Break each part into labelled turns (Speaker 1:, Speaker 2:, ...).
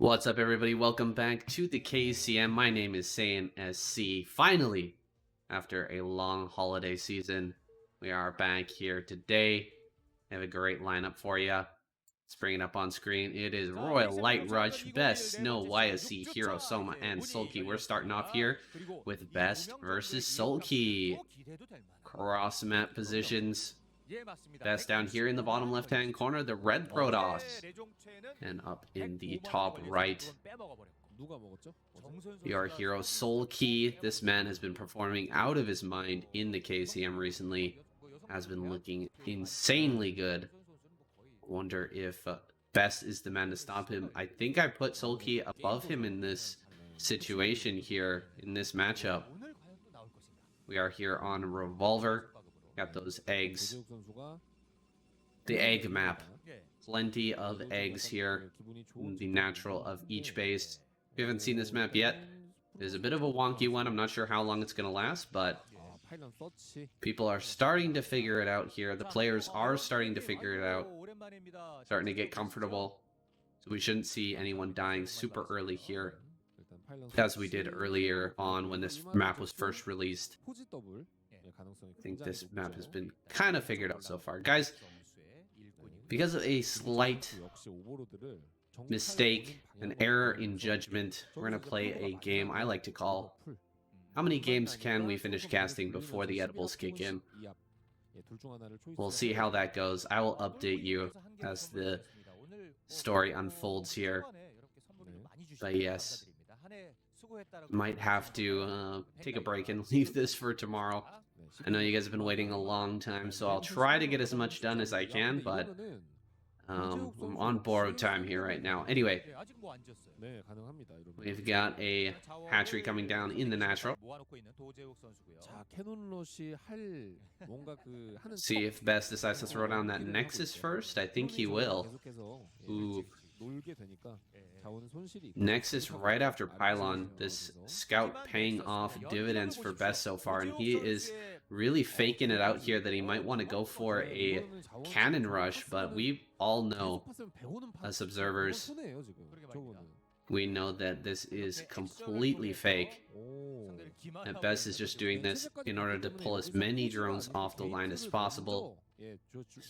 Speaker 1: What's up, everybody? Welcome back to the KCM. My name is Saiyan SC. Finally, after a long holiday season, we are back here today. I have a great lineup for you. Let's bring it up on screen. It is Royal, Light Rush, Best, Snow, YSC, Hero, Soma, and Sulky. We're starting off here with Best versus Sulky. Cross map positions. Best down here in the bottom left-hand corner, the red Protoss. And up in the top right, your hero Soul Key. This man has been performing out of his mind in the KCM recently. Has been looking insanely good. Wonder if Best is the man to stop him. I think I put Soul Key above him in this situation here, in this matchup. We are here on Revolver. Got those eggs. The egg map. Plenty of eggs here. The natural of each base. If you haven't seen this map yet, it's a bit of a wonky one. I'm not sure how long it's going to last, but people are starting to figure it out here. The players are starting to figure it out. Starting to get comfortable. So we shouldn't see anyone dying super early here, as we did earlier on when this map was first released. I think this map has been kind of figured out so far. Guys, because of a slight mistake, an error in judgment, we're going to play a game I like to call, how many games can we finish casting before the edibles kick in? We'll see how that goes. I will update you as the story unfolds here. But yes, might have to take a break and leave this for tomorrow. I know you guys have been waiting a long time, so I'll try to get as much done as I can, but I'm on borrowed time here right now. Anyway, we've got a hatchery coming down in the natural. See if Best decides to throw down that Nexus first. I think he will. Ooh. Nexus right after Pylon. This scout paying off dividends for Best so far, and he is really faking it out here that he might want to go for a cannon rush, but we all know, as observers, we know that this is completely fake. And Best is just doing this in order to pull as many drones off the line as possible.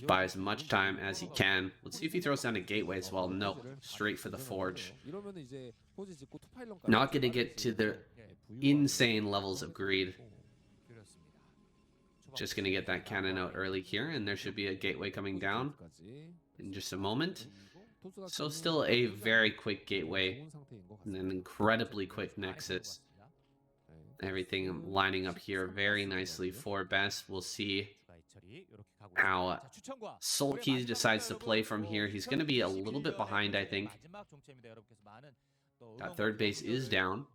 Speaker 1: Buy as much time as he can. Let's see if he throws down a gateway as well. No, straight for the forge. Not going to get to the insane levels of greed. Just going to get that cannon out early here, and there should be a gateway coming down in just a moment. So still a very quick gateway and an incredibly quick Nexus. Everything lining up here very nicely for Best. We'll see how Sulky decides to play from here. He's going to be a little bit behind, I think. That third base is down,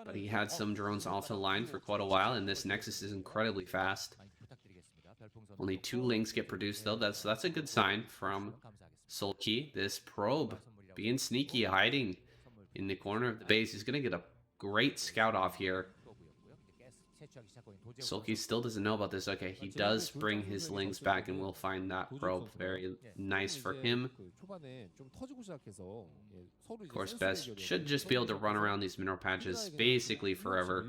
Speaker 1: but he had some drones off the line for quite a while, and this Nexus is incredibly fast. Only 2 links get produced, though. That's a good sign from Sulky. This probe being sneaky, hiding in the corner of the base. He's going to get a great scout off here. Sulky still doesn't know about this. Okay, he does bring his links back, and we'll find that probe. Very nice for him. Of course, Best should just be able to run around these mineral patches basically forever.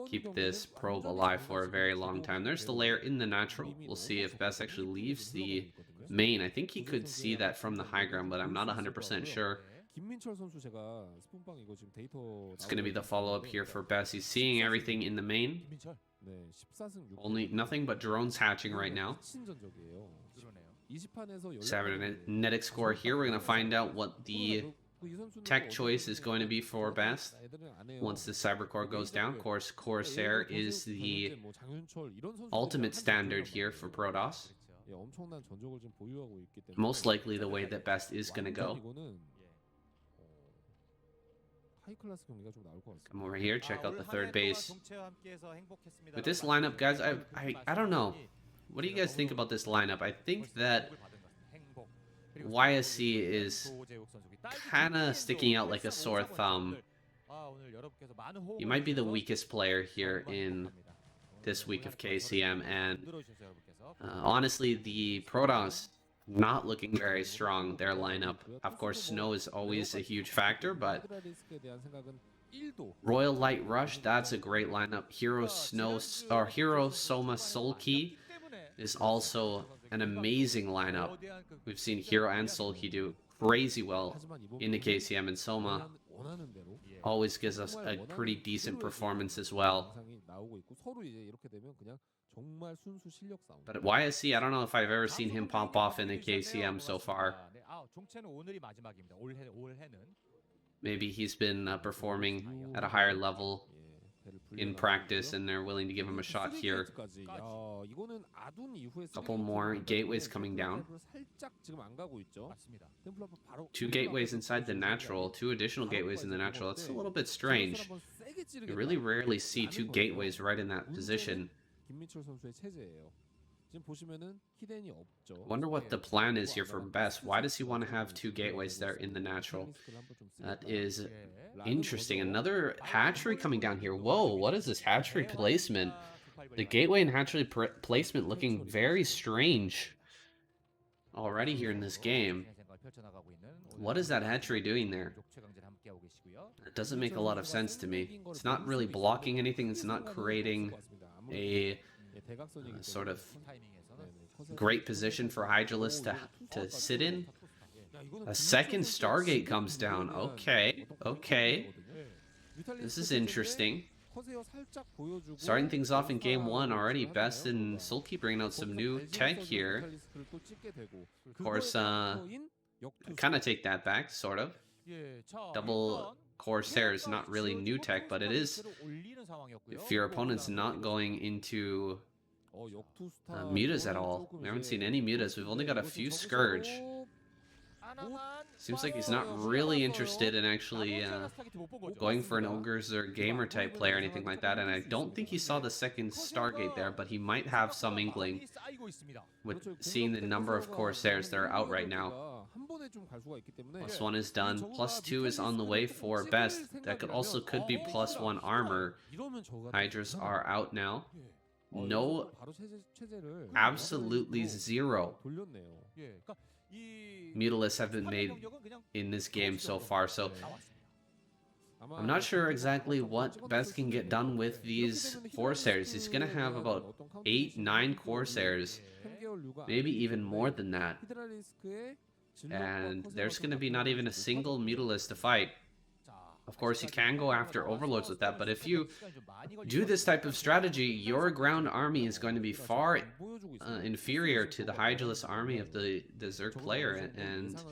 Speaker 1: Keep this probe alive for a very long time. There's the layer in the natural. We'll see if Best actually leaves the main. I think he could see that from the high ground, but I'm not 100% sure. It's going to be the follow-up here for Best. He's seeing everything in the main. Only nothing but drones hatching right now. Cybernetic score here. We're going to find out what the tech choice is going to be for Best once the Cybercore goes down. Of course, Corsair is the ultimate standard here for Protoss. Most likely the way that Best is going to go. Come over here, check out the third base. With this lineup, guys, I don't know. What do you guys think about this lineup? I think that YSC is kind of sticking out like a sore thumb. He might be the weakest player here in this week of KCM, and honestly, the Protoss not looking very strong, their lineup. Of course, snow is always a huge factor, but Royal Light Rush, that's a great lineup. Hero Snow or Hero Soma Sulky is also an amazing lineup. We've seen Hero and Sulky do crazy well in the KCM, and Soma always gives us a pretty decent performance as well. But at YSC, I don't know if I've ever seen him pop off in the KCM so far. Maybe he's been performing at a higher level in practice and they're willing to give him a shot here. Couple more gateways coming down. 2 gateways inside the natural, 2 additional gateways in the natural. That's a little bit strange. You really rarely see 2 gateways right in that position. Wonder what the plan is here for Best. Why does he want to have 2 gateways there in the natural? That is interesting. Another hatchery coming down here. Whoa, what is this hatchery placement? The gateway and hatchery placement looking very strange already here in this game. What is that hatchery doing there? It doesn't make a lot of sense to me. It's not really blocking anything. It's not creating a sort of great position for Hydralisk to sit in. A second Stargate comes down. Okay, okay. This is interesting. Starting things off in game 1 already. Best and Sulky bringing out some new tech here. Of course, kind of take that back, sort of. Double Corsair is not really new tech, but it is if your opponent's not going into mutas at all. We haven't seen any mutas. We've only got a few Scourge. Seems like he's not really interested in actually going for an Ogres or Gamer type play or anything like that, and I don't think he saw the second Stargate there, but he might have some inkling with seeing the number of Corsairs that are out right now. +1 is done. +2 is on the way for Best. That could be +1 armor. Hydras are out now. No, absolutely 0 Mutalisks have been made in this game so far, so I'm not sure exactly what Best can get done with these Corsairs. He's going to have about 8-9 Corsairs, maybe even more than that. And there's going to be not even a single Mutalisk to fight. Of course, you can go after Overlords with that, but if you do this type of strategy, your ground army is going to be far inferior to the Hydralisk army of the Zerg player, and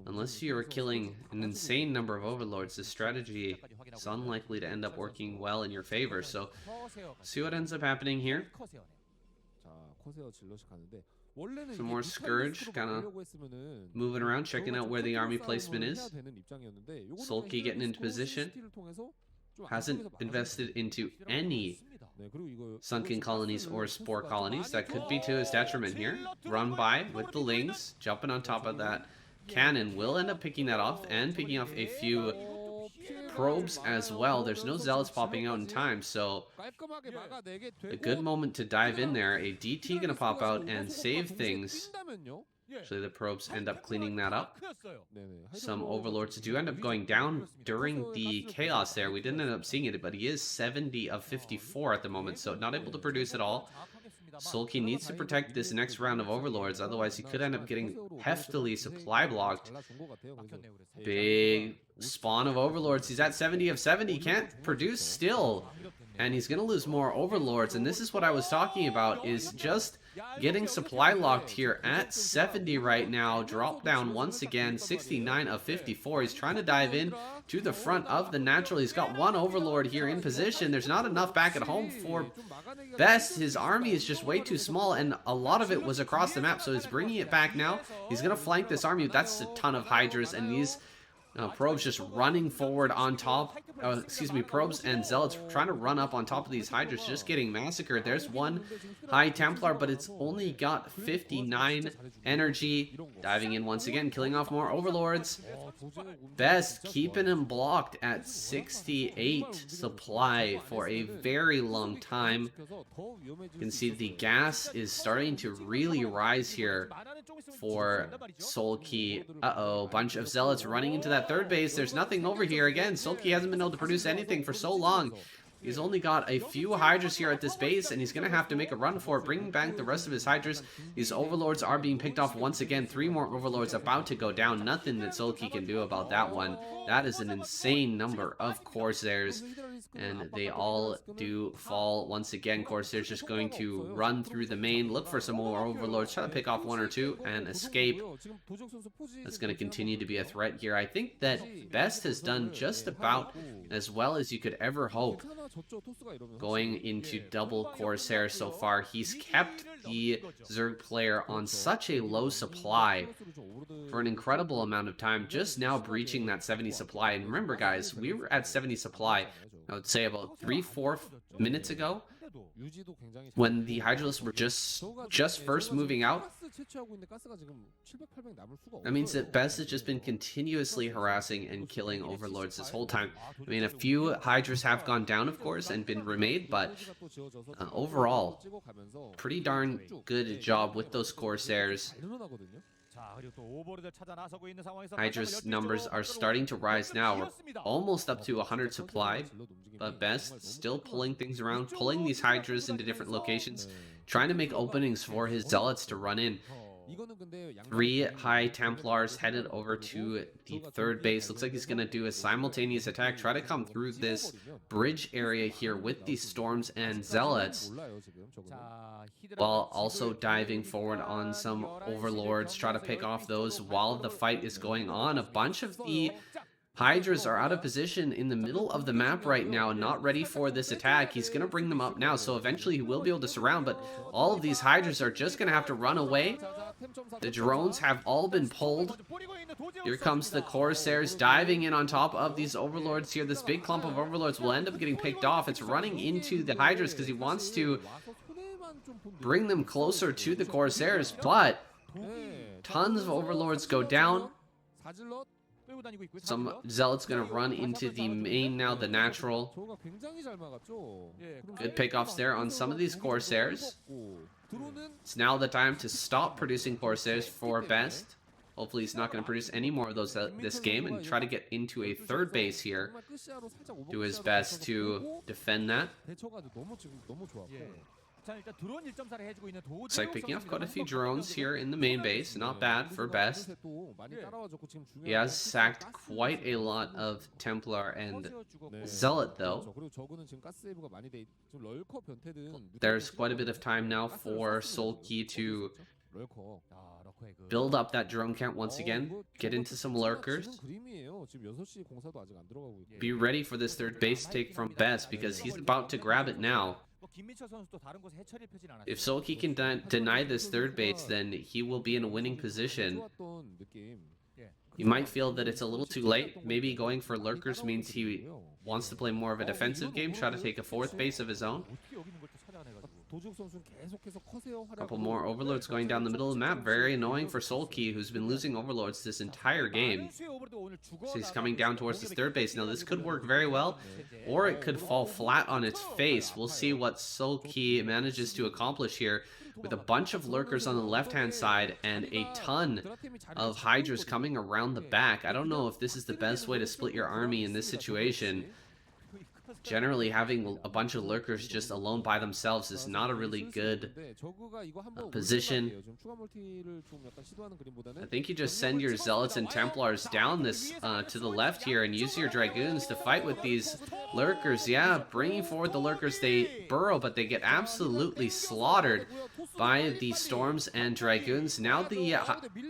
Speaker 1: unless you're killing an insane number of Overlords, this strategy is unlikely to end up working well in your favor. So, see what ends up happening here. Some more Scourge, kind of moving around, checking out where the army placement is. Sulky getting into position. Hasn't invested into any sunken colonies or spore colonies. That could be to his detriment here. Run by with the Lings, jumping on top of that cannon. Will end up picking that off and picking off a few probes as well. There's no Zealots popping out in time, so a good moment to dive in there. A DT gonna pop out and save things. Actually, the probes end up cleaning that up. Some Overlords do end up going down during the chaos there. We didn't end up seeing it, but he is 70 of 54 at the moment, so not able to produce it all. Sulky needs to protect this next round of Overlords, otherwise he could end up getting heftily supply blocked. Big spawn of Overlords. He's at 70 of 70. He can't produce still. And he's going to lose more Overlords. And this is what I was talking about, is just getting supply locked here at 70 right now. Drop down once again, 69 of 54. He's trying to dive in to the front of the natural. He's got 1 Overlord here in position. There's not enough back at home for Best. His army is just way too small, and a lot of it was across the map, so he's bringing it back now. He's going to flank this army. That's a ton of Hydras, and these probes just running forward on top. Probes and Zealots trying to run up on top of these Hydras, just getting massacred. There's 1 High Templar, but it's only got 59 energy. Diving in once again, killing off more Overlords. Best keeping him blocked at 68 supply for a very long time. You can see the gas is starting to really rise here for Solki. Uh-oh, bunch of Zealots running into that third base. There's nothing over here. Again, Solki hasn't been able to produce anything for so long. He's only got a few Hydras here at this base, and he's going to have to make a run for it, bringing back the rest of his Hydras. These Overlords are being picked off once again. 3 more Overlords about to go down. Nothing that Solki can do about that one. That is an insane number of Corsairs, and they all do fall once again. Corsairs just going to run through the main, look for some more Overlords, try to pick off 1 or 2, and escape. That's going to continue to be a threat here. I think that Best has done just about as well as you could ever hope going into double Corsair so far. He's kept the Zerg player on such a low supply for an incredible amount of time, just now breaching that 70 supply. And remember, guys, we were at 70 supply, I would say about 3-4 minutes ago, when the Hydralisks were just first moving out. That means that Best has just been continuously harassing and killing Overlords this whole time. I mean, a few Hydras have gone down, of course, and been remade, but overall, pretty darn good job with those Corsairs. Hydra's numbers are starting to rise now. We're almost up to 100 supply, but Best still pulling things around, pulling these Hydras into different locations, trying to make openings for his Zealots to run in. 3 High Templars headed over to the third base. Looks like he's going to do a simultaneous attack, try to come through this bridge area here with these Storms and Zealots, while also diving forward on some Overlords, try to pick off those while the fight is going on. A bunch of the Hydras are out of position in the middle of the map right now, not ready for this attack. He's going to bring them up now, so eventually he will be able to surround, but all of these Hydras are just going to have to run away. The drones have all been pulled. Here comes the Corsairs diving in on top of these Overlords here. This big clump of Overlords will end up getting picked off. It's running into the Hydras because he wants to bring them closer to the Corsairs, but tons of Overlords go down. Some Zealots going to run into the main now, the natural. Good pickoffs there on some of these Corsairs. It's now the time to stop producing Corsairs for Best. Hopefully he's not going to produce any more of those this game, and try to get into a third base here. Do his best to defend that. Looks like picking up quite a few drones here in the main base. Not bad for Best. He has sacked quite a lot of Templar and Zealot, though. There's quite a bit of time now for Solki to build up that drone count once again, get into some lurkers, be ready for this third base take from Best, because he's about to grab it now. If Solki can deny this third base, then he will be in a winning position. You might feel that it's a little too late. Maybe going for lurkers means he wants to play more of a defensive game, try to take a fourth base of his own. A couple more Overlords going down the middle of the map. Very annoying for Solki, who's been losing Overlords this entire game. So he's coming down towards his third base. Now this could work very well, or it could fall flat on its face. We'll see what Solki manages to accomplish here, with a bunch of lurkers on the left-hand side and a ton of Hydras coming around the back. I don't know if this is the best way to split your army in this situation. Generally, having a bunch of lurkers just alone by themselves is not a really good position. I think you just send your Zealots and Templars down this to the left here and use your Dragoons to fight with these lurkers. Yeah, bringing forward the lurkers, they burrow, but they get absolutely slaughtered by the Storms and Dragoons. Now the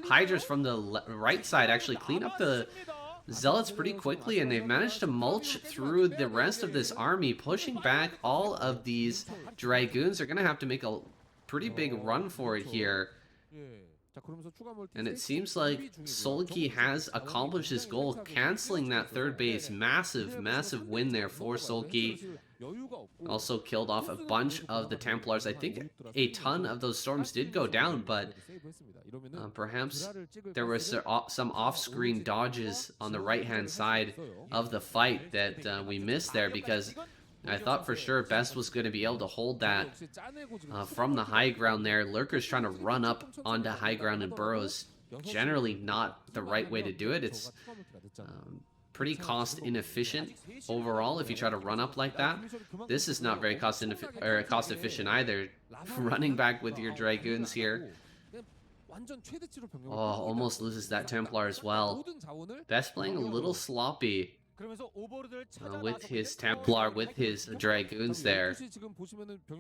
Speaker 1: Hydras from the right side actually clean up the Zealots pretty quickly, and they've managed to mulch through the rest of this army, pushing back all of these Dragoons. They're going to have to make a pretty big run for it here. And it seems like Solki has accomplished his goal, canceling that third base. Massive win there for Solki. Also killed off a bunch of the Templars. I think a ton of those Storms did go down, but perhaps there were some off-screen dodges on the right-hand side of the fight that we missed there, because I thought for sure Best was going to be able to hold that from the high ground there. Lurker's trying to run up onto high ground and burrows. Generally not the right way to do it. It's pretty cost inefficient overall if you try to run up like that. This is not very cost efficient either. Running back with your Dragoons here. Oh, almost loses that Templar as well. Best playing a little sloppy with his Templar, with his Dragoons there.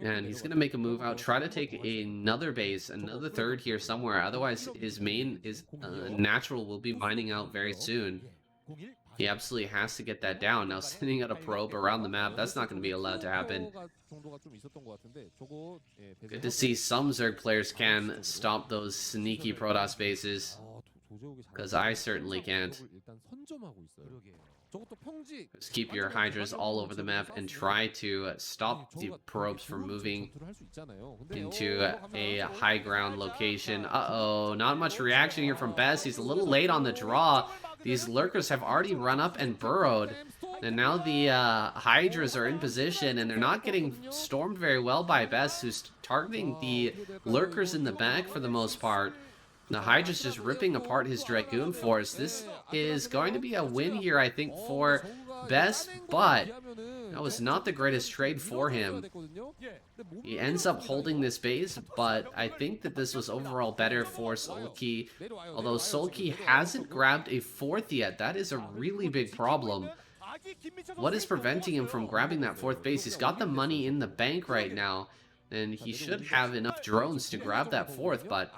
Speaker 1: And he's going to make a move out, try to take another base, another third here somewhere. Otherwise, his main, his natural will be mining out very soon. He absolutely has to get that down. Now, sending out a probe around the map, that's not going to be allowed to happen. Good to see some Zerg players can stop those sneaky Protoss bases, because I certainly can't. Just keep your Hydras all over the map and try to stop the probes from moving into a high ground location. Uh-oh, not much reaction here from Best. He's a little late on the draw. These Lurkers have already run up and burrowed. And now the Hydras are in position, and they're not getting stormed very well by Best, who's targeting the Lurkers in the back for the most part. The Hydra's just ripping apart his Dragoon force. This is going to be a win here, I think, for Best, but that was not the greatest trade for him. He ends up holding this base, but I think that this was overall better for Sulky. Although Sulky hasn't grabbed a fourth yet, that is a really big problem. What is preventing him from grabbing that fourth base? He's got the money in the bank right now, and he should have enough drones to grab that fourth, but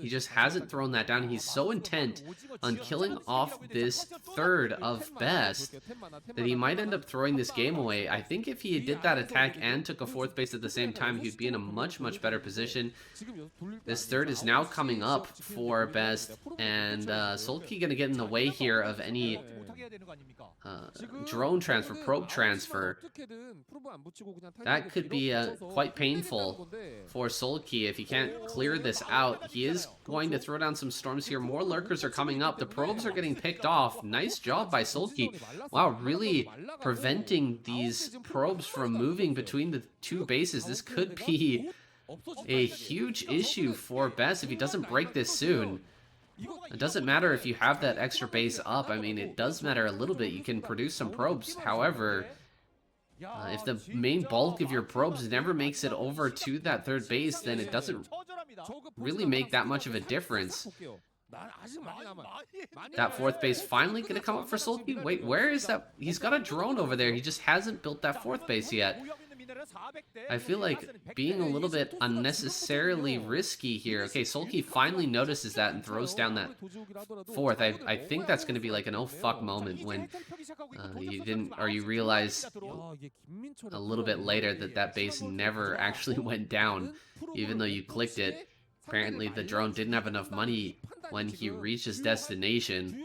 Speaker 1: he just hasn't thrown that down. He's so intent on killing off this third of Best that he might end up throwing this game away. I think if he did that attack and took a fourth base at the same time, he'd be in a much, much better position. This third is now coming up for Best, and Sulky gonna get in the way here of any drone transfer, probe transfer. That could be quite painful for Sulky if he can't clear this out. He is going to throw down some storms here. More Lurkers are coming up. The probes are getting picked off. Nice job by Sulky. Wow, really preventing these probes from moving between the two bases. This could be a huge issue for Best if he doesn't break this soon. It doesn't matter if you have that extra base up. I mean, it does matter a little bit. You can produce some probes. However, if the main bulk of your probes never makes it over to that third base, then it doesn't really make that much of a difference. That fourth base finally going to come up for Sulky? Wait, where is that? He's got a drone over there. He just hasn't built that fourth base yet. I feel like being a little bit unnecessarily risky here. Okay, Sulky finally notices that and throws down that fourth. I think that's going to be like an oh fuck moment when you didn't, or you realize a little bit later that that base never actually went down, even though you clicked it. Apparently the drone didn't have enough money when he reached his destination.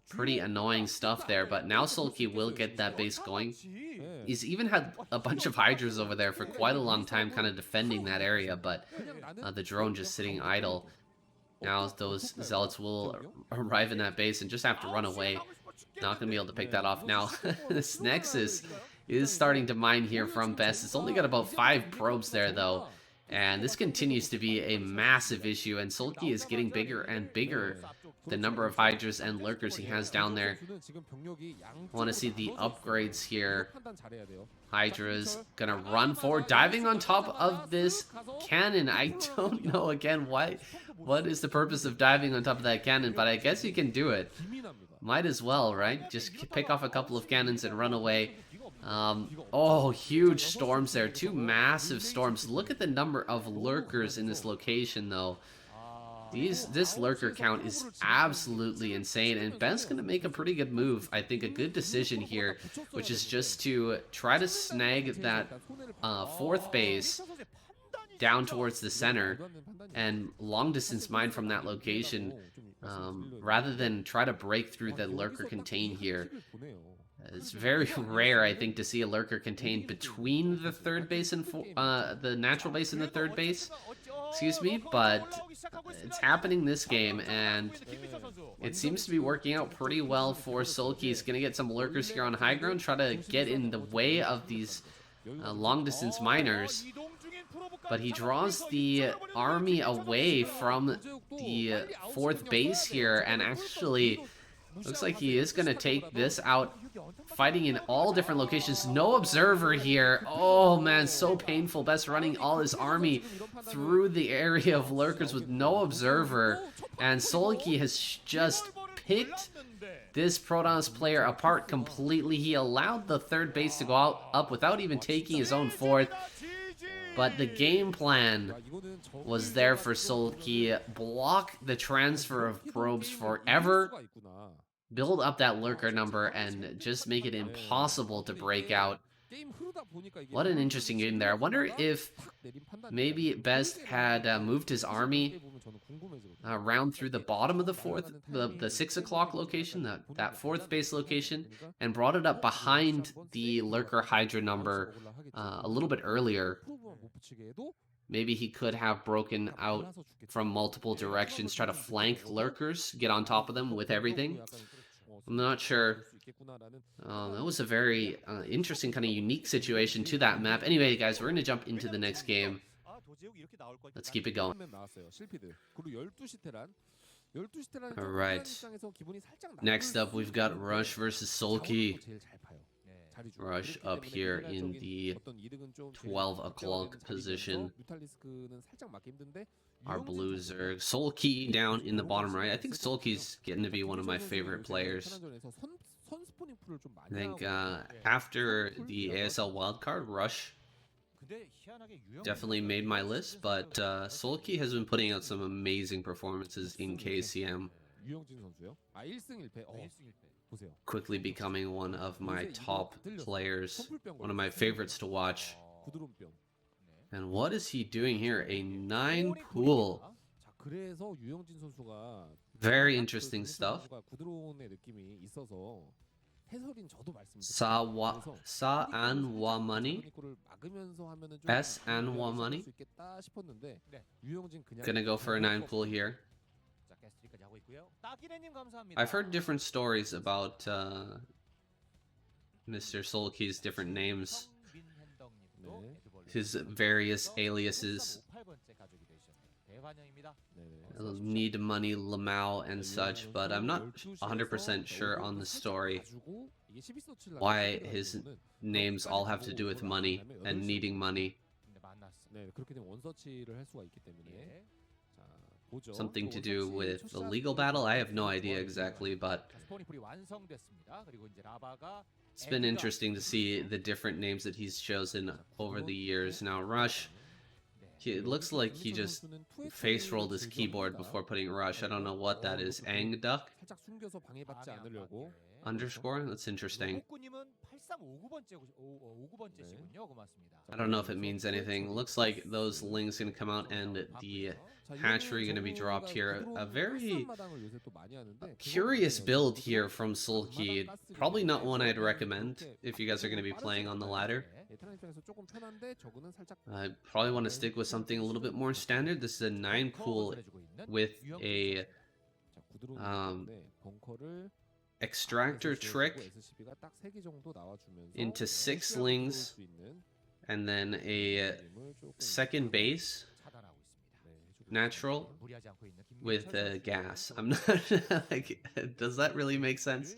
Speaker 1: Pretty annoying stuff there, but now Sulky will get that base going. He's even had a bunch of Hydras over there for quite a long time kind of defending that area, but the drone just sitting idle. Now those Zealots will arrive in that base and just have to run away. Not going to be able to pick that off. Now, this Nexus is starting to mine here from Best. It's only got about 5 probes there, though. And this continues to be a massive issue, and Sulky is getting bigger and bigger. The number of Hydras and Lurkers he has down there. I want to see the upgrades here. Hydra's gonna run forward, diving on top of this cannon. I don't know, again, what is the purpose of diving on top of that cannon, but I guess you can do it. Might as well, right? Just pick off a couple of cannons and run away. Oh, huge storms there. 2 massive storms. Look at the number of Lurkers in this location, though. This Lurker count is absolutely insane, and Ben's going to make a pretty good move. I think a good decision here, which is just to try to snag that fourth base down towards the center and long distance mine from that location, rather than try to break through the Lurker contain here. It's very rare, I think, to see a Lurker contained between the third base and the natural base and the third base. Excuse me, but it's happening this game, and It seems to be working out pretty well for Sulky. He's going to get some lurkers here on high ground, try to get in the way of these long-distance miners. But he draws the army away from the fourth base here, and actually looks like he is going to take this out, fighting in all different locations. No observer here. Oh man, so painful. Best running all his army through the area of lurkers with no observer. And Solki has just picked this Protoss player apart completely. He allowed the third base to go up without even taking his own fourth. But the game plan was there for Solki. Block the transfer of probes forever. Build up that lurker number and just make it impossible to break out. What an interesting game there. I wonder if maybe Best had moved his army around through the bottom of the fourth, the 6 o'clock location, that fourth base location, and brought it up behind the lurker Hydra number a little bit earlier. Maybe he could have broken out from multiple directions, try to flank lurkers, get on top of them with everything. I'm not sure. That was a very interesting, kind of unique situation to that map. Anyway, guys, we're going to jump into the next game. Let's keep it going. Alright. Next up, we've got Rush versus Solki. Rush up here in the 12 o'clock position. Our blue Zerg. Solki down in the bottom right. I think Solki's getting to be one of my favorite players. I think after the ASL wildcard, Rush definitely made my list, but Solki has been putting out some amazing performances in KCM. Quickly becoming one of my top players, one of my favorites to watch. And what is he doing here? A 9 pool. Very interesting stuff. Sa-an-wa money. S-an-wa money. Gonna go for a 9 pool here. I've heard different stories about Mr. Solki's different names, his various aliases, Need Money, Lamau, and such, but I'm not 100% sure on the story why his names all have to do with money and needing money. Something to do with the legal battle? I have no idea exactly, but it's been interesting to see the different names that he's chosen over the years. Now, Rush, it looks like he just face rolled his keyboard before putting Rush. I don't know what that is. Angduck? Underscore? That's interesting. I don't know if it means anything. Looks like those links gonna come out and the hatchery gonna be dropped here. A very curious build here from Solki. Probably not one I'd recommend if you guys are gonna be playing on the ladder. I probably want to stick with something a little bit more standard. This is a 9 pool with a extractor trick into 6 slings and then a second base natural with gas. I'm not like, does that really make sense?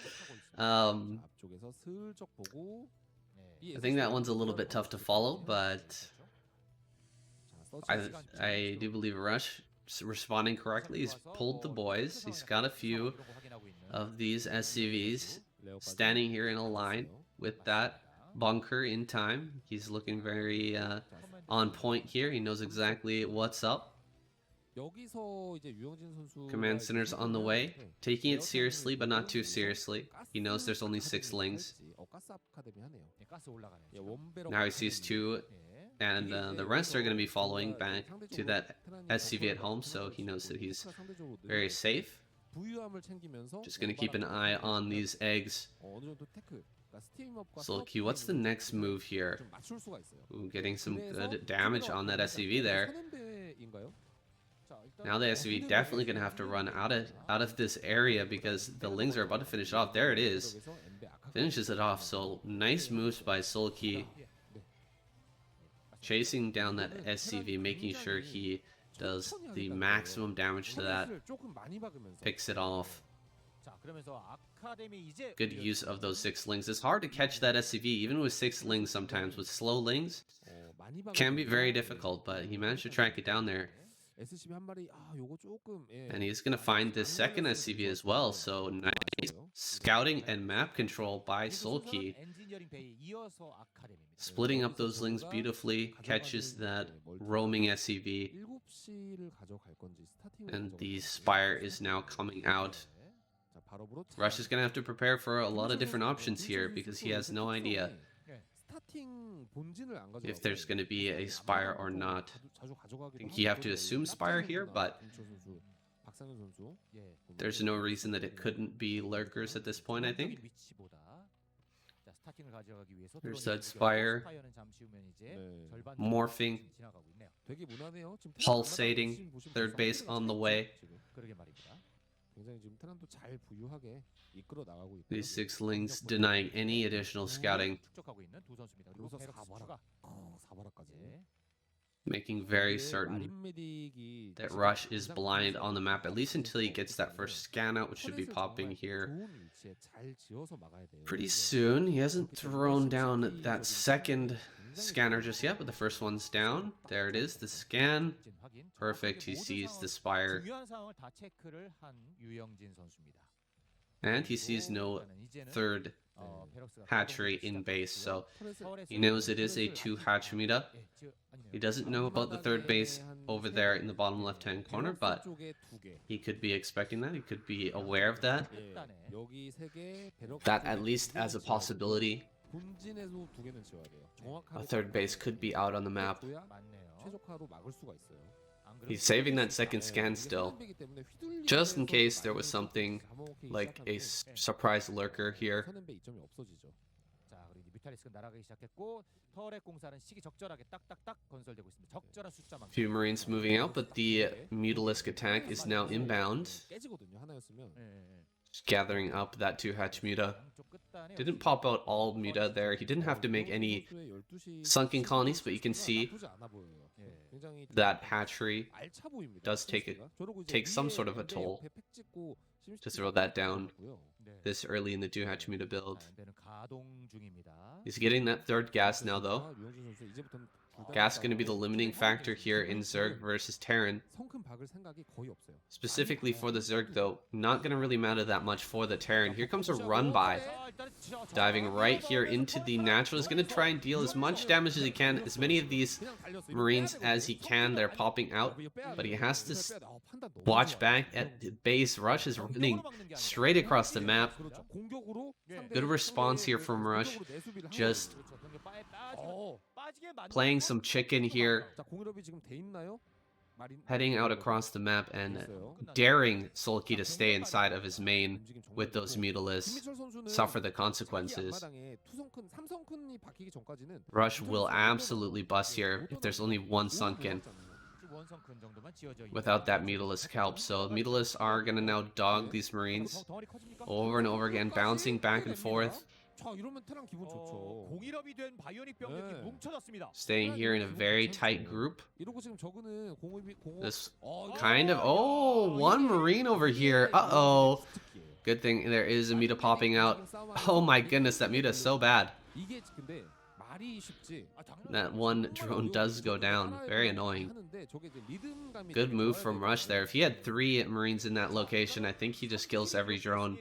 Speaker 1: I think that one's a little bit tough to follow, but I do believe Rush responding correctly. He's pulled the boys. He's got a few of these SCVs standing here in a line with that bunker in time. He's looking very on point here. He knows exactly what's up. Command center's on the way, taking it seriously but not too seriously. He knows there's only 6 lings. Now he sees 2, and the rest are going to be following back to that SCV at home, so he knows that he's very safe. Just going to keep an eye on these eggs. Sulky, what's the next move here? Ooh, getting some good damage on that SCV there. Now the SCV definitely going to have to run out of this area because the Lings are about to finish off. There it is. Finishes it off. So nice moves by Sulky. Chasing down that SCV, making sure he does the maximum damage to that. Picks it off. Good use of those 6 Lings. It's hard to catch that SCV, even with 6 Lings sometimes. With slow Lings, can be very difficult, but he managed to track it down there. And he's going to find this second SCV as well, so nice scouting and map control by Sulky. Splitting up those Lings beautifully, catches that roaming SCV, and the Spire is now coming out. Rush is going to have to prepare for a lot of different options here because he has no idea if there's going to be a Spire or not. I think you have to assume Spire here, but there's no reason that it couldn't be Lurkers at this point, I think. There's that Spire. Morphing. Pulsating. Third base on the way. These 6 Lings denying any additional scouting. Making very certain that Rush is blind on the map, at least until he gets that first scan out, which should be popping here pretty soon. He hasn't thrown down that second scanner just yet, but the first one's down. There it is, the scan. Perfect, he sees the Spire. And he sees no third hatchery in base, so he knows it is a 2 hatchmida. He doesn't know about the third base over there in the bottom left-hand corner, but he could be expecting that. He could be aware of that. That at least as a possibility. A third base could be out on the map. He's saving that second scan still, just in case there was something like a surprise lurker here. Few Marines moving out, but the Mutalisk attack is now inbound. Just gathering up that 2 hatch muta. Didn't pop out all muta there. He didn't have to make any sunken colonies, but you can see that hatchery does take some sort of a toll to throw that down this early in the 2 hatch muta build. He's getting that third gas now though. Gas going to be the limiting factor here in Zerg versus Terran. Specifically for the Zerg though, not going to really matter that much for the Terran. Here comes a run by. Diving right here into the natural. Is going to try and deal as much damage as he can. As many of these Marines as he can. They're popping out. But he has to watch back at the base. Rush is running straight across the map. Good response here from Rush. Just playing some chicken here. Heading out across the map and daring Sulky to stay inside of his main with those Mutalisks, suffer the consequences. Rush will absolutely bust here if there's only one sunken without that Mutalisk help. So Mutalisks are going to now dog these Marines over and over again, bouncing back and forth. Staying here in a very tight group. This kind of... Oh, one Marine over here. Uh-oh. Good thing there is a muta popping out. Oh my goodness, that muta is so bad. That one drone does go down. Very annoying. Good move from Rush there. If he had 3 Marines in that location, I think he just kills every drone.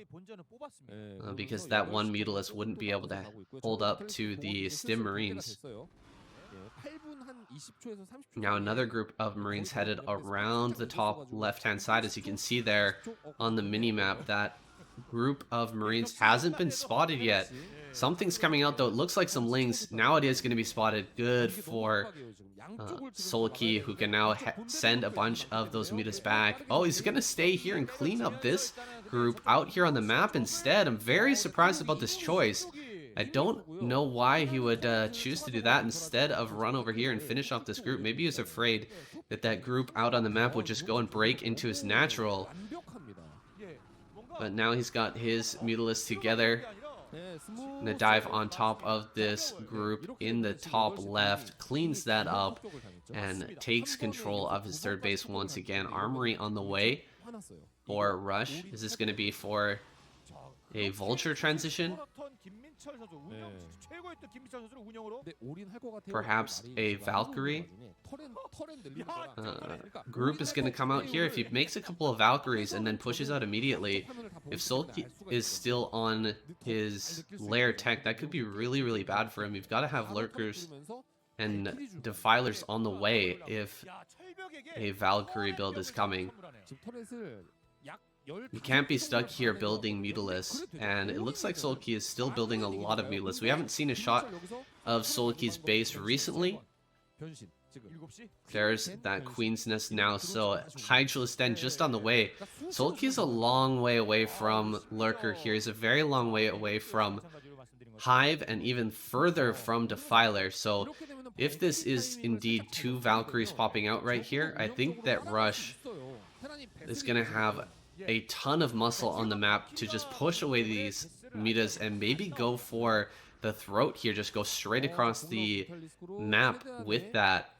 Speaker 1: Because that one Mutalisk wouldn't be able to hold up to the Stim Marines. Now another group of Marines headed around the top left-hand side. As you can see there on the mini-map, that group of Marines hasn't been spotted yet. Something's coming out though. It looks like some Lings. Now it is going to be spotted. Good for Sulky, who can now send a bunch of those mutas back. Oh, he's going to stay here and clean up this group out here on the map instead. I'm very surprised about this choice. I don't know why he would choose to do that instead of run over here and finish off this group. Maybe he was afraid that that group out on the map would just go and break into his natural. But now he's got his Mutalisks together. Gonna dive on top of this group in the top left, cleans that up, and takes control of his third base once again. Armory on the way for Rush. Is this going to be for a Vulture transition? Perhaps a Valkyrie? Group is going to come out here. If he makes a couple of Valkyries and then pushes out immediately, if Sulky is still on his lair tech, that could be really, really bad for him. You've got to have Lurkers and Defilers on the way if a Valkyrie build is coming. You can't be stuck here building Mutalisks, and it looks like Sulky is still building a lot of Mutalisks. We haven't seen a shot of Sulky's base recently. There's that Queen's Nest now, so Hydralisk Den just on the way. Sulky's a long way away from Lurker here. He's a very long way away from Hive and even further from Defiler. So if this is indeed two Valkyries popping out right here, I think that Rush is going to have a ton of muscle on the map to just push away these Mutas and maybe go for the throat here. Just go straight across the map with that.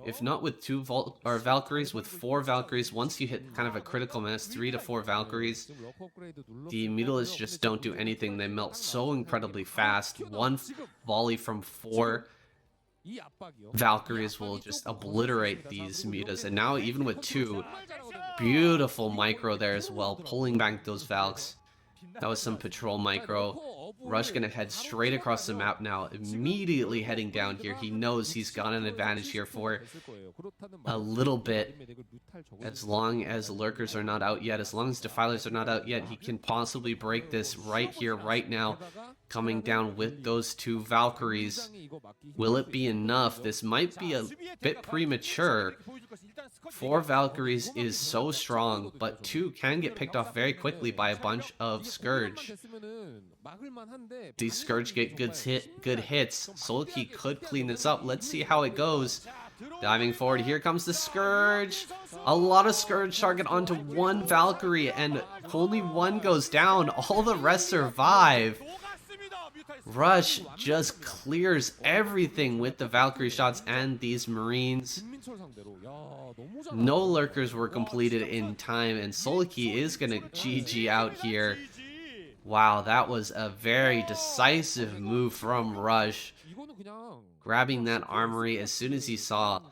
Speaker 1: If not with two Valkyries, with 4 Valkyries, once you hit kind of a critical mass, 3 to 4 Valkyries, the Mutalisks just don't do anything. They melt so incredibly fast. One volley from 4 Valkyries will just obliterate these Mutas. And now even with 2, beautiful micro there as well, pulling back those Valks. That was some patrol micro. Rush gonna head straight across the map now, immediately heading down here. He knows he's got an advantage here for a little bit. As long as Lurkers are not out yet, as long as Defilers are not out yet, he can possibly break this right here, right now. Coming down with those 2 Valkyries. Will it be enough? This might be a bit premature. 4 Valkyries is so strong, but 2 can get picked off very quickly by a bunch of Scourge. These Scourge get good hits. Sulky could clean this up. Let's see how it goes. Diving forward, here comes the Scourge. A lot of Scourge target onto 1 Valkyrie, and only 1 goes down. All the rest survive. Rush just clears everything with the Valkyrie shots and these Marines. No Lurkers were completed in time, and Sulky is going to GG out here. Wow, that was a very decisive move from Rush. Grabbing that armory as soon as he saw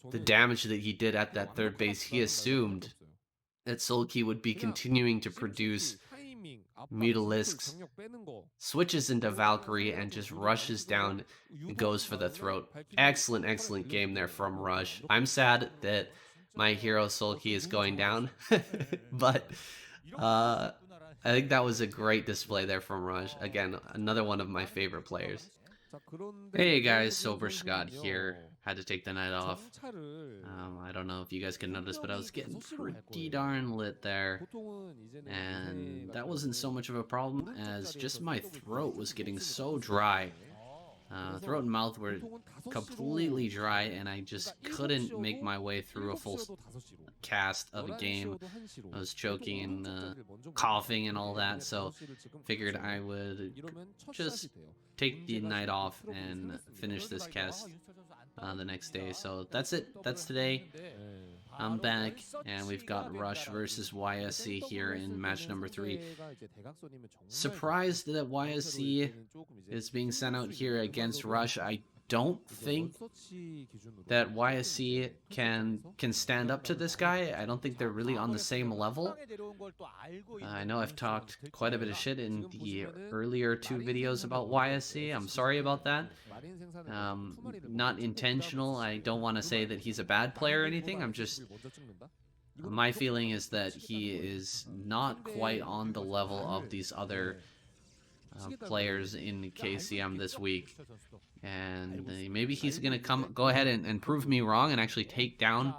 Speaker 1: the damage that he did at that third base, he assumed that Sulky would be continuing to produce Mutalisks, switches into Valkyrie, and just rushes down and goes for the throat. Excellent, excellent game there from Rush. I'm sad that my hero Sulky is going down, but I think that was a great display there from Rush. Again, another one of my favorite players. Hey guys, Sober Scott here. Had to take the night off. I don't know if you guys can notice, but I was getting pretty darn lit there. And that wasn't so much of a problem as just my throat was getting so dry. Throat and mouth were completely dry, and I just couldn't make my way through a full cast of a game. I was choking and coughing and all that, so figured I would just take the night off and finish this cast the next day. So that's it. That's today. I'm back, and we've got Rush versus YSC here in match number 3. Surprised that YSC is being sent out here against Rush. I don't think that YSC can stand up to this guy. I don't think they're really on the same level. I know I've talked quite a bit of shit in the earlier 2 videos about YSC. I'm sorry about that. Not intentional. I don't want to say that he's a bad player or anything. I'm just... My feeling is that he is not quite on the level of these other players in KCM this week. And maybe he's going to go ahead and prove me wrong and actually take down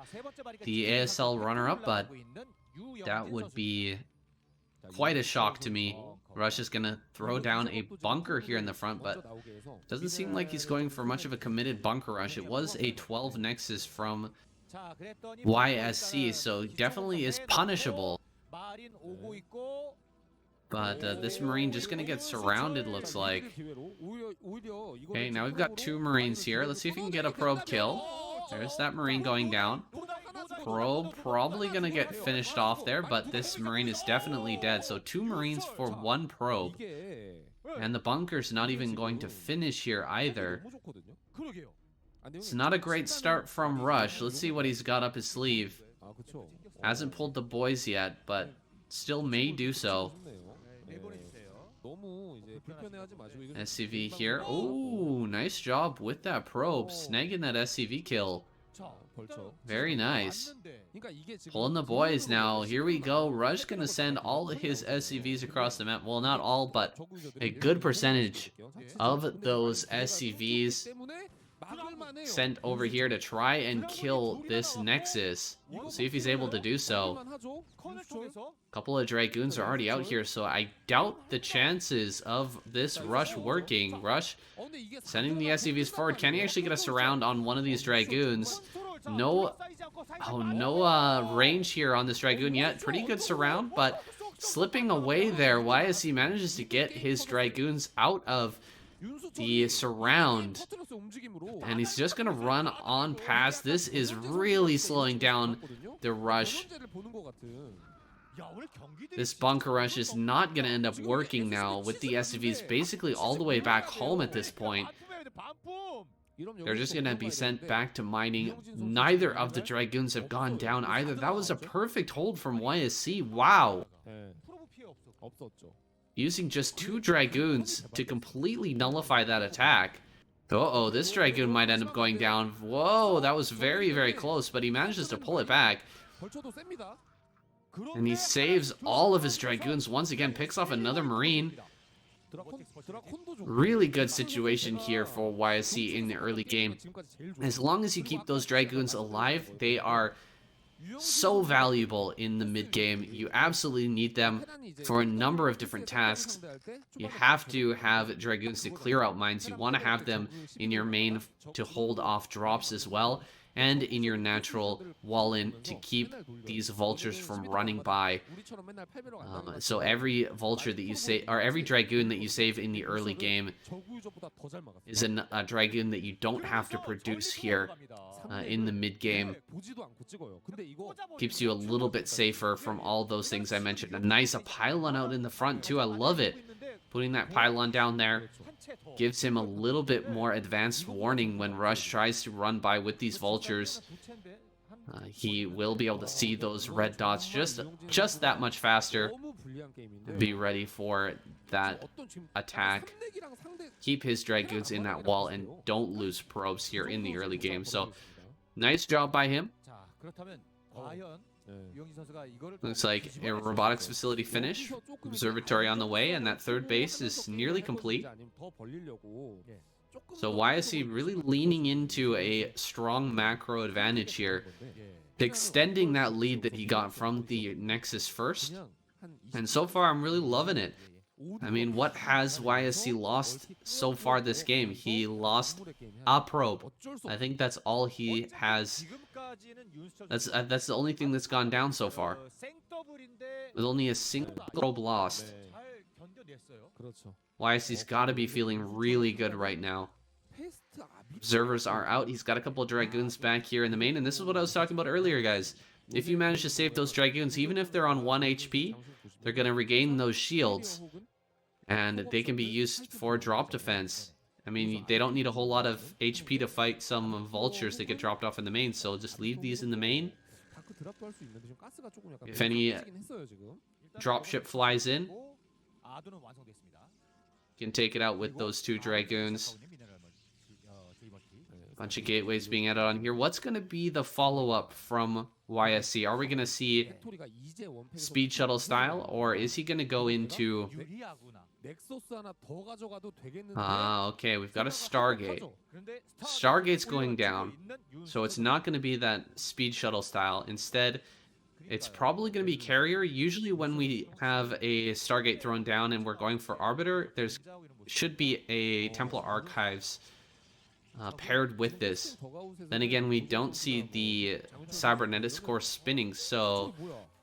Speaker 1: the ASL runner-up, but that would be quite a shock to me Rush is going to throw down a bunker here in the front, but doesn't seem like he's going for much of a committed bunker rush. It was a 12 Nexus from YSC, so definitely is punishable. But this Marine just going to get surrounded, looks like. Okay, now we've got 2 Marines here. Let's see if we can get a probe kill. There's that Marine going down. Probe probably going to get finished off there, but this Marine is definitely dead. So 2 Marines for 1 probe. And the bunker's not even going to finish here either. It's not a great start from Rush. Let's see what he's got up his sleeve. Hasn't pulled the boys yet, but still may do so. SCV here. Oh, nice job with that probe. Snagging that SCV kill. Very nice. Pulling the boys now. Here we go. Rush gonna send all of his SCVs across the map. Well, not all, but a good percentage of those SCVs sent over here to try and kill this Nexus. We'll see if he's able to do so. A couple of Dragoons are already out here, so I doubt the chances of this Rush working. Rush sending the SCVs forward. Can he actually get a surround on one of these Dragoons? No, no range here on this Dragoon yet. Pretty good surround, but slipping away there. YSC manages to get his Dragoons out of the surround, and he's just gonna run on past. This is really slowing down the Rush. This bunker rush is not gonna end up working now with the SCVs basically all the way back home at this point. They're just gonna be sent back to mining. Neither of the Dragoons have gone down either. That was a perfect hold from YSC. Wow. Using just 2 Dragoons to completely nullify that attack. Uh-oh, this Dragoon might end up going down. Whoa, that was very, very close, but he manages to pull it back. And he saves all of his Dragoons once again, picks off another Marine. Really good situation here for YSC in the early game. As long as you keep those Dragoons alive, they are so valuable in the mid game. You absolutely need them for a number of different tasks. You have to have Dragoons to clear out mines. You want to have them in your main to hold off drops as well, and in your natural wall-in to keep these vultures from running by. So every vulture that you save, or every Dragoon that you save in the early game is a Dragoon that you don't have to produce here in the mid-game. Keeps you a little bit safer from all those things I mentioned. A pylon out in the front too, I love it. Putting that pylon down there gives him a little bit more advanced warning when Rush tries to run by with these vultures. He will be able to see those red dots just that much faster and be ready for that attack. Keep his Dragoons in that wall and don't lose probes here in the early game. So nice job by him. Looks like a robotics facility finish. Observatory on the way, and that third base is nearly complete. So YSC really leaning into a strong macro advantage here, extending that lead that he got from the Nexus first. And so far, I'm really loving it. I mean, what has YSC lost so far this game? He lost a probe. I think that's all he has. That's the only thing that's gone down so far. With only a single probe lost. YSC's got to be feeling really good right now. Observers are out. He's got a couple of Dragoons back here in the main, and this is what I was talking about earlier, guys. If you manage to save those Dragoons, even if they're on 1 HP, they're going to regain those shields, and they can be used for drop defense. I mean, they don't need a whole lot of HP to fight some vultures that get dropped off in the main, so just leave these in the main. If any dropship flies in, you can take it out with those 2 Dragoons. Bunch of gateways being added on here. What's going to be the follow-up from YSC? Are we going to see speed shuttle style, or is he going to go into... okay, we've got a Stargate. Stargate's going down, so it's not going to be that speed shuttle style. Instead, It's probably going to be carrier. Usually when we have a Stargate thrown down and we're going for Arbiter, there's should be a Templar Archives paired with this. Then again, we don't see the Cybernetic core spinning, so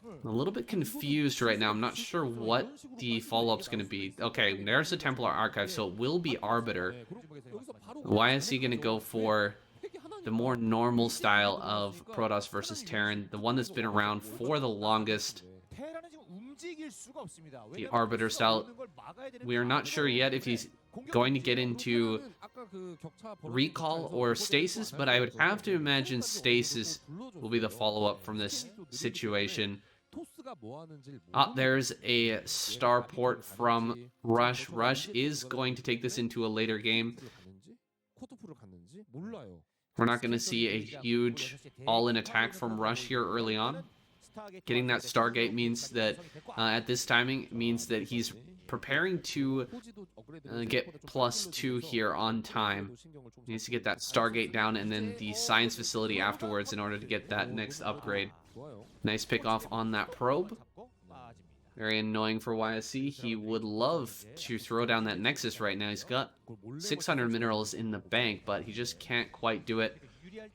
Speaker 1: I'm a little bit confused right now. I'm not sure what the follow-up's going to be. Okay, there's the Templar Archive, so it will be Arbiter. Why is he going to go for the more normal style of Protoss versus Terran, the one that's been around for the longest, the Arbiter style? We are not sure yet if he's going to get into recall or stasis, but I would have to imagine stasis will be the follow-up from this situation. There's a starport from Rush. Rush is going to take this into a later game. We're not going to see a huge all-in attack from Rush here early on. Getting that Stargate means that, at this timing, means that he's preparing to get +2 here on time. He needs to get that Stargate down and then the science facility afterwards in order to get that next upgrade. Nice pick off on that probe. Very annoying for YSC. He would love to throw down that Nexus right now. He's got 600 minerals in the bank, but he just can't quite do it.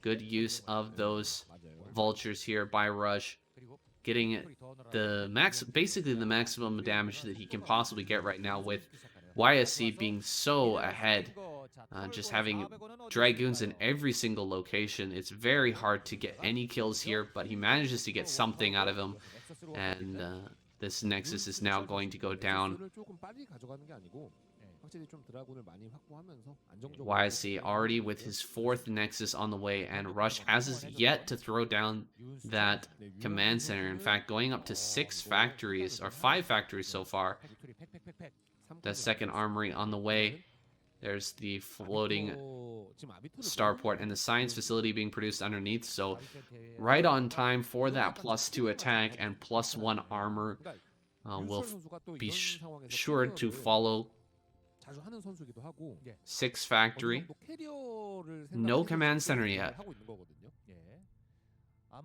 Speaker 1: Good use of those vultures here by Rush. Getting the basically the maximum damage that he can possibly get right now, with YSC being so ahead. Just having Dragoons in every single location. It's very hard to get any kills here, but he manages to get something out of him. And this Nexus is now going to go down. YSC already with his 4th Nexus on the way, and Rush has yet to throw down that command center. In fact, going up to 6 factories, or 5 factories so far. The 2nd armory on the way. There's the floating starport and the science facility being produced underneath. So right on time for that +2 attack, and +1 armor will be sure to follow. 6 factory. No command center yet.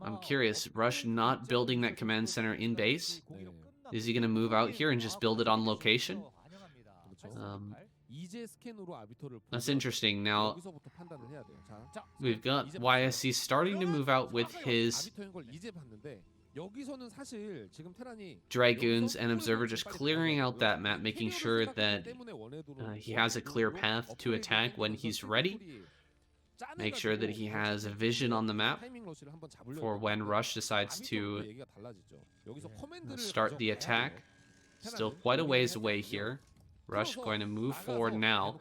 Speaker 1: I'm curious, Rush not building that command center in base? Is he going to move out here and just build it on location? That's interesting. Now, we've got YSC starting to move out with his Dragoons and Observer, just clearing out that map, making sure that he has a clear path to attack when he's ready. Make sure that he has a vision on the map for when Rush decides to start the attack. Still quite a ways away here. Rush going to move forward now,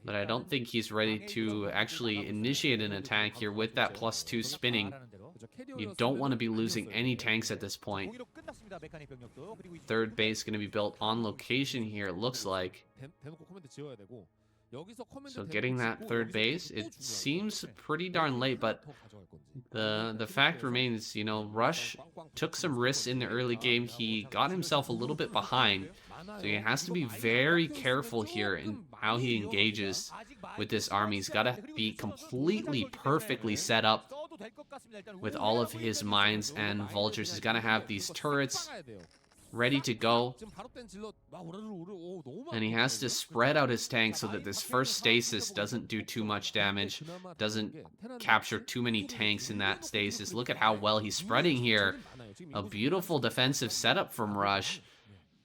Speaker 1: but I don't think he's ready to actually initiate an attack here with that +2 spinning. You don't want to be losing any tanks at this point. 3rd base going to be built on location here, it looks like. So getting that 3rd base, it seems pretty darn late, but the fact remains, you know, Rush took some risks in the early game. He got himself a little bit behind, so he has to be very careful here in how he engages with this army. He's got to be completely perfectly set up with all of his mines and vultures. He's got to have these turrets ready to go, and he has to spread out his tanks so that this first stasis doesn't do too much damage, doesn't capture too many tanks in that stasis. Look at how well he's spreading here. A beautiful defensive setup from Rush.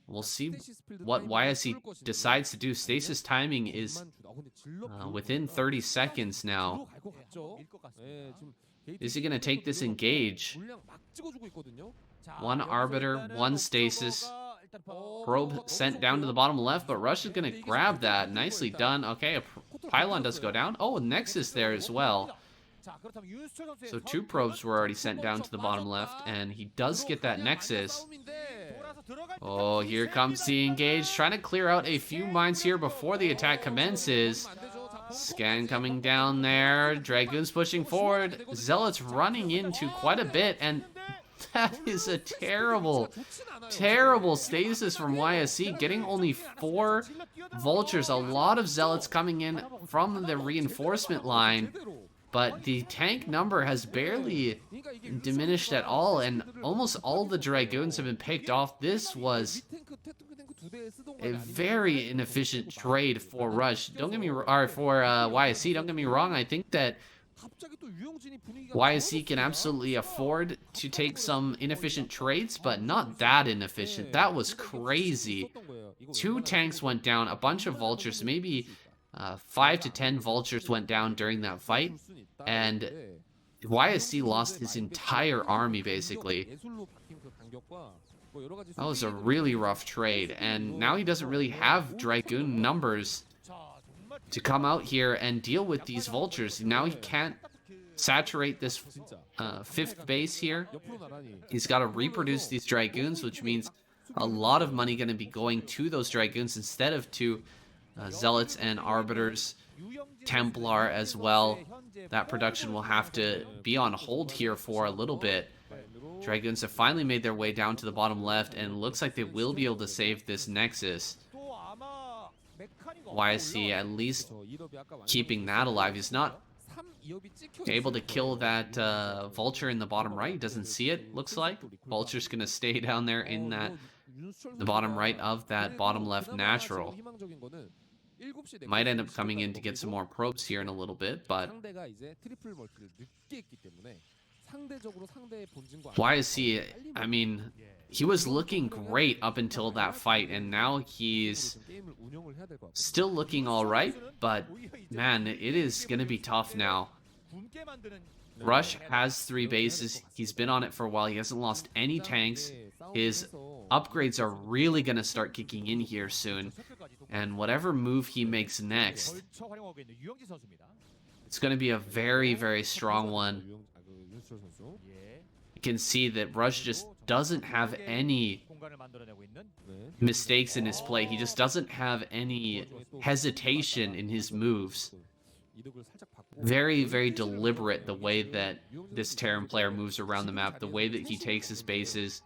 Speaker 1: We'll see what YSC decides to do. Stasis timing is within 30 seconds now. Is he going to take this engage? 1 Arbiter, 1 Stasis. Probe sent down to the bottom left, but Rush is going to grab that. Nicely done. Okay, a pylon does go down. Oh, a Nexus there as well. So 2 probes were already sent down to the bottom left, and he does get that Nexus. Oh, here comes the engage. Trying to clear out a few mines here before the attack commences. Scan coming down there. Dragoons pushing forward. Zealots running into quite a bit, and that is a terrible, terrible stasis from YSC. Getting only 4 vultures. A lot of Zealots coming in from the reinforcement line. but the tank number has barely diminished at all, and almost all the Dragoons have been picked off. This was a very inefficient trade for Rush. Don't get me or for YSC. Don't get me wrong. I think that YSC can absolutely afford to take some inefficient trades, but not that inefficient. That was crazy. 2 tanks went down, a bunch of vultures, maybe 5 to 10 vultures went down during that fight, and YSC lost his entire army, basically. That was a really rough trade, and now he doesn't really have Dragoon numbers to come out here and deal with these vultures. Now he can't saturate this 5th base here. He's got to reproduce these Dragoons, which means a lot of money going to be going to those Dragoons instead of to Zealots and Arbiters, Templar as well. That production will have to be on hold here for a little bit. Dragoons have finally made their way down to the bottom left, and it looks like they will be able to save this Nexus. YSC at least keeping that alive. He's not able to kill that vulture in the bottom right. He doesn't see it, looks like. Vulture's going to stay down there in the bottom right of that bottom left natural. Might end up coming in to get some more probes here in a little bit, but YSC, I mean, he was looking great up until that fight, and now he's still looking alright, but man, it is going to be tough now. Rush has 3 bases. He's been on it for a while. He hasn't lost any tanks. His upgrades are really going to start kicking in here soon, and whatever move he makes next, it's going to be a very, very strong one. You can see that Rush just doesn't have any mistakes in his play. He just doesn't have any hesitation in his moves. Very, very deliberate the way that this Terran player moves around the map, the way that he takes his bases.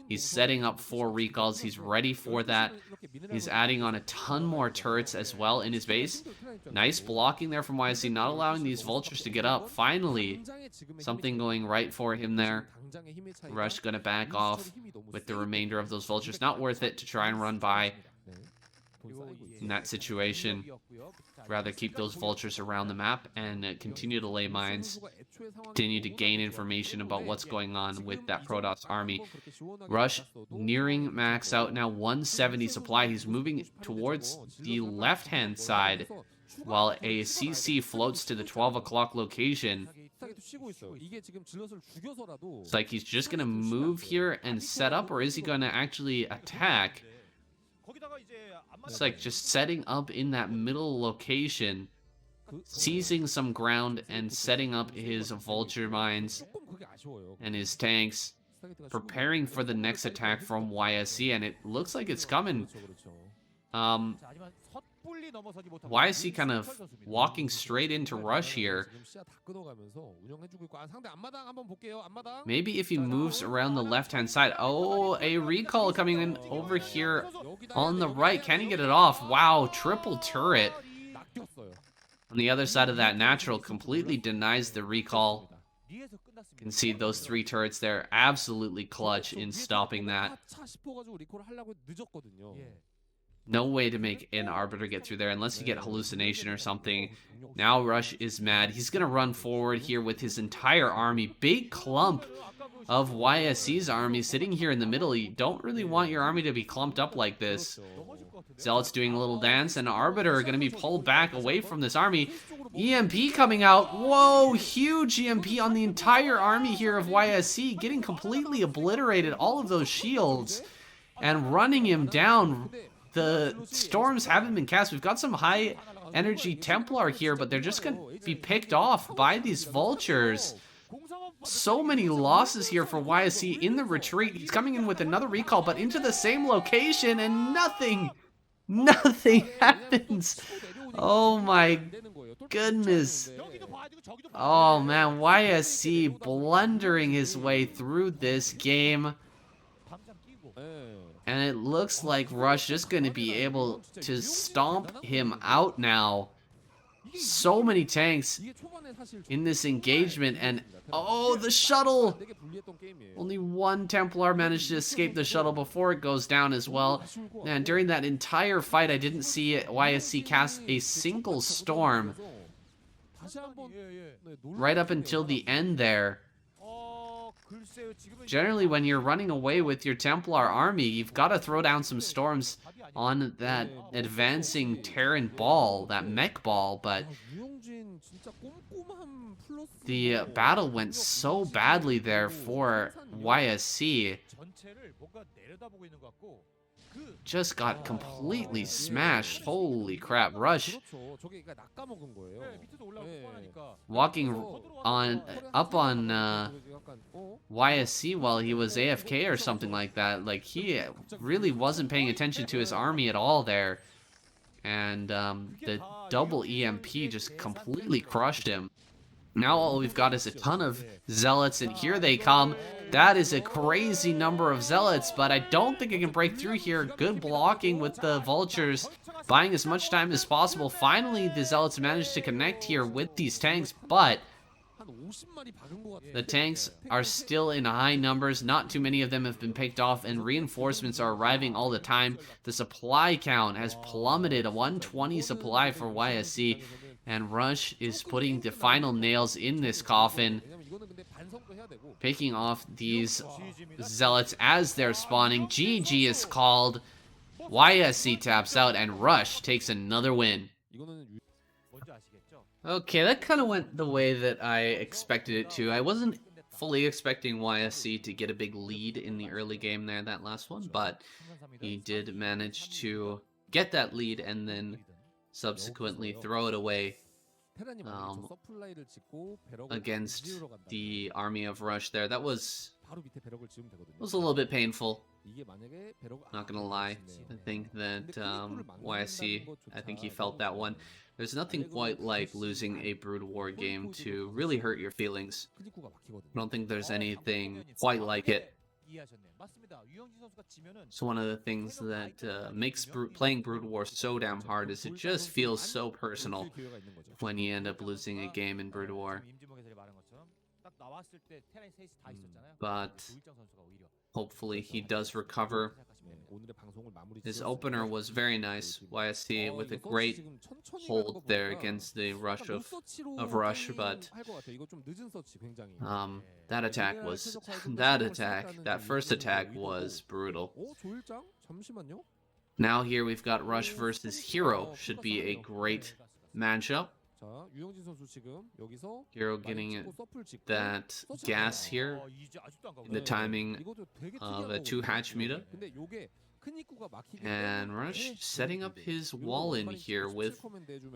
Speaker 1: He's setting up 4 recalls. He's ready for that. He's adding on a ton more turrets as well in his base. Nice blocking there from YSC, not allowing these vultures to get up. Finally, something going right for him there. Rush gonna back off with the remainder of those vultures. Not worth it to try and run by in that situation. Rather keep those vultures around the map and continue to lay mines, continue to gain information about what's going on with that Protoss army. Rush nearing max out now, 170 supply. He's moving towards the left-hand side while a CC floats to the 12 o'clock location. It's like he's just going to move here and set up, or is he going to actually attack? It's like just setting up in that middle location, seizing some ground and setting up his vulture mines and his tanks, preparing for the next attack from YSC, and it looks like it's coming. YSC kind of walking straight into Rush here. Maybe if he moves around the left-hand side. Oh, a recall coming in over here on the right. Can he get it off? Wow, triple turret. On the other side of that natural completely denies the recall. You can see those 3 turrets there. Absolutely clutch in stopping that. No way to make an Arbiter get through there unless you get hallucination or something. Now Rush is mad. He's going to run forward here with his entire army. Big clump of YSC's army sitting here in the middle. You don't really want your army to be clumped up like this. Zealot's doing a little dance, and Arbiter are going to be pulled back away from this army. EMP coming out. Whoa, huge EMP on the entire army here of YSC, getting completely obliterated. All of those shields and running him down. The storms haven't been cast. We've got some high energy Templar here, but they're just going to be picked off by these vultures. So many losses here for YSC in the retreat. He's coming in with another recall, but into the same location, and nothing happens. Oh my goodness. Oh man, YSC blundering his way through this game. And it looks like Rush is going to be able to stomp him out now. So many tanks in this engagement, and oh, the shuttle! Only one Templar managed to escape the shuttle before it goes down as well. And during that entire fight, I didn't see YSC cast a single storm right up until the end there. Generally, when you're running away with your Templar army, you've got to throw down some storms on that advancing Terran ball, that mech ball, but the battle went so badly there for YSC. Just got completely smashed. Holy crap. Rush walking up on YSC while he was AFK or something like that. Like, he really wasn't paying attention to his army at all there. And the double EMP just completely crushed him. Now all we've got is a ton of zealots, and here they come. That is a crazy number of zealots, but I don't think it can break through here. Good blocking with the vultures, buying as much time as possible. Finally, the zealots managed to connect here with these tanks, but the tanks are still in high numbers. Not too many of them have been picked off, and reinforcements are arriving all the time. The supply count has plummeted, a 120 supply for YSC. And Rush is putting the final nails in this coffin, picking off these zealots as they're spawning. GG is called. YSC taps out, and Rush takes another win. Okay, that kind of went the way that I expected it to. I wasn't fully expecting YSC to get a big lead in the early game there, that last one, but he did manage to get that lead and then subsequently throw it away against the army of Rush there. That was a little bit painful, not gonna lie. I think that YSC, I think he felt that one. There's nothing quite like losing a Broodwar game to really hurt your feelings. I don't think there's anything quite like it. So one of the things that makes playing Broodwar so damn hard is it just feels so personal when you end up losing a game in Broodwar. But hopefully he does recover. His opener was very nice. YSC with a great hold there against the rush of Rush, but that first attack was brutal. Now here we've got Rush versus Hero. Should be a great matchup. Hero getting that gas here in the timing of a 2-hatch muta. And Rush setting up his wall in here with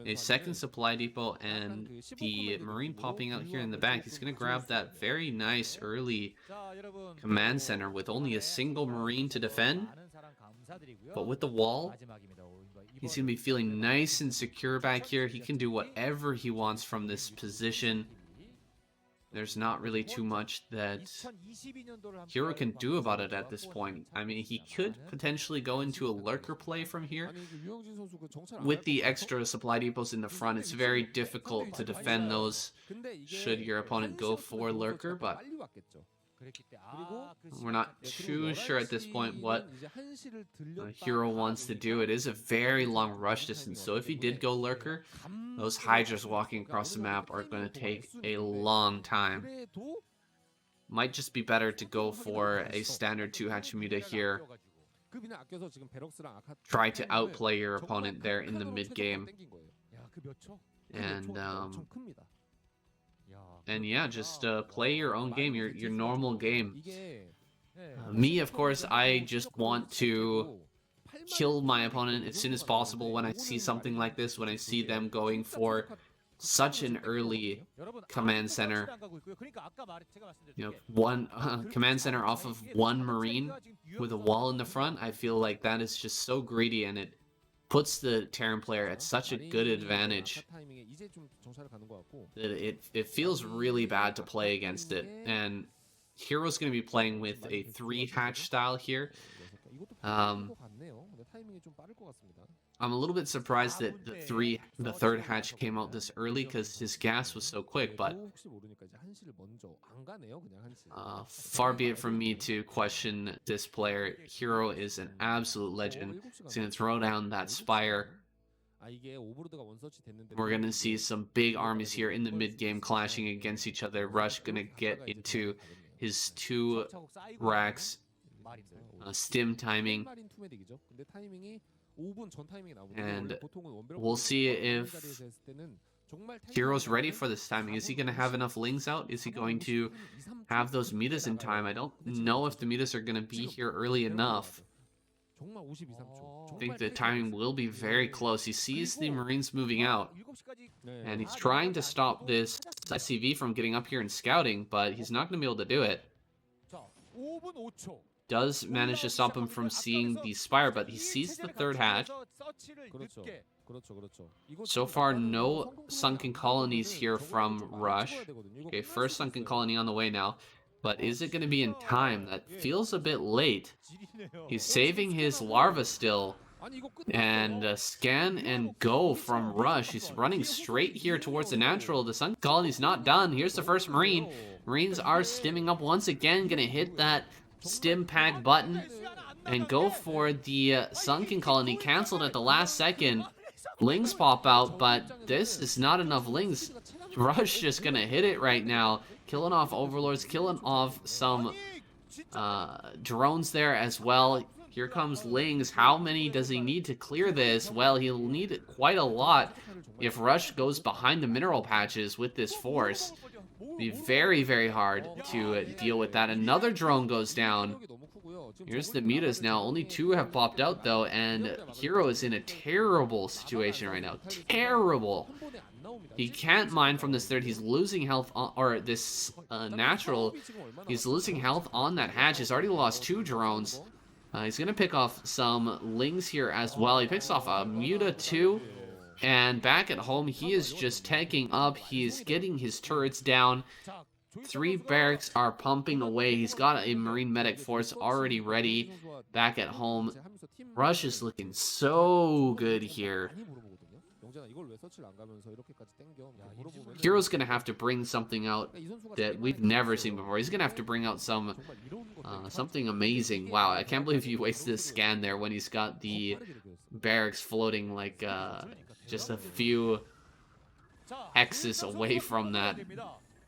Speaker 1: a second supply depot and the Marine popping out here in the back. He's going to grab that very nice early command center with only a single Marine to defend. But with the wall, he's going to be feeling nice and secure back here. He can do whatever he wants from this position. There's not really too much that Hero can do about it at this point. I mean, he could potentially go into a lurker play from here. With the extra supply depots in the front, it's very difficult to defend those should your opponent go for lurker, but we're not too sure at this point what Hero wants to do. It is a very long rush distance, so if he did go lurker, those Hydras walking across the map are going to take a long time. Might just be better to go for a standard 2-hatch muta here. Try to outplay your opponent there in the mid game. And yeah, just play your own game, your normal game. Me, of course, I just want to kill my opponent as soon as possible when I see something like this, when I see them going for such an early command center. You know, one command center off of one Marine with a wall in the front. I feel like that is just so greedy, and it puts the Terran player at such a good advantage that it feels really bad to play against it. And Hero's going to be playing with a 3-hatch style here. I'm a little bit surprised that the third hatch came out this early because his gas was so quick, but far be it from me to question this player. Hero is an absolute legend. He's going to throw down that Spire. We're going to see some big armies here in the mid-game clashing against each other. Rush going to get into his 2 racks. Stim timing. And we'll see if Hero's ready for this timing. Is he going to have enough Lings out? Is he going to have those Mitas in time? I don't know if the Mitas are going to be here early enough. I think the timing will be very close. He sees the Marines moving out, and he's trying to stop this SCV from getting up here and scouting, but he's not going to be able to do it. Does manage to stop him from seeing the Spire, but he sees the third hatch. So far, no sunken colonies here from Rush. Okay, first sunken colony on the way now. But is it going to be in time? That feels a bit late. He's saving his larva still. And scan and go from Rush. He's running straight here towards the natural. The sunken colony's not done. Here's the first Marine. Marines are stimming up once again. Going to hit that stim pack button and go for the sunken colony. Cancelled at the last second. Lings pop out, but this is not enough Lings. Rush just gonna hit it right now, killing off overlords, killing off some drones there as well. Here comes Lings. How many does he need to clear this? Well, he'll need quite a lot if Rush goes behind the mineral patches with this force. Be very, very hard to deal with that. Another drone goes down. Here's the Mitas now. Only 2 have popped out, though, and Hero is in a terrible situation right now. Terrible. He can't mine from this third. He's losing health on, or this natural. He's losing health on that hatch. He's already lost 2 drones. He's going to pick off some Lings here as well. He picks off a Muta, too. And back at home, he is just tanking up. He is getting his turrets down. 3 barracks are pumping away. He's got a Marine medic force already ready back at home. Rush is looking so good here. Hero's going to have to bring something out that we've never seen before. He's going to have to bring out some something amazing. Wow, I can't believe he wasted a scan there when he's got the barracks floating like just a few hexes away from that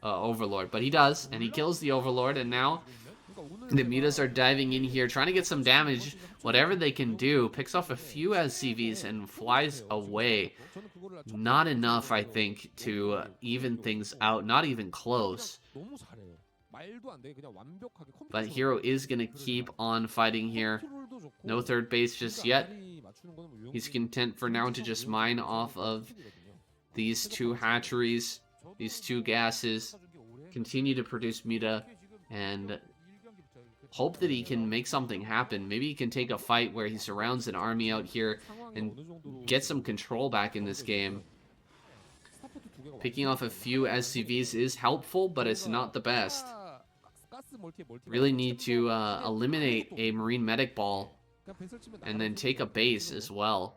Speaker 1: Overlord. But he does, and he kills the Overlord, and now the Mitas are diving in here, trying to get some damage. Whatever they can do, picks off a few SCVs and flies away. Not enough, I think, to even things out. Not even close. But Hero is going to keep on fighting here. No third base just yet. He's content for now to just mine off of these 2 hatcheries, these 2 gases, continue to produce Muta, and hope that he can make something happen. Maybe he can take a fight where he surrounds an army out here and get some control back in this game. Picking off a few SCVs is helpful, but it's not the best. Really need to eliminate a Marine medic ball and then take a base as well.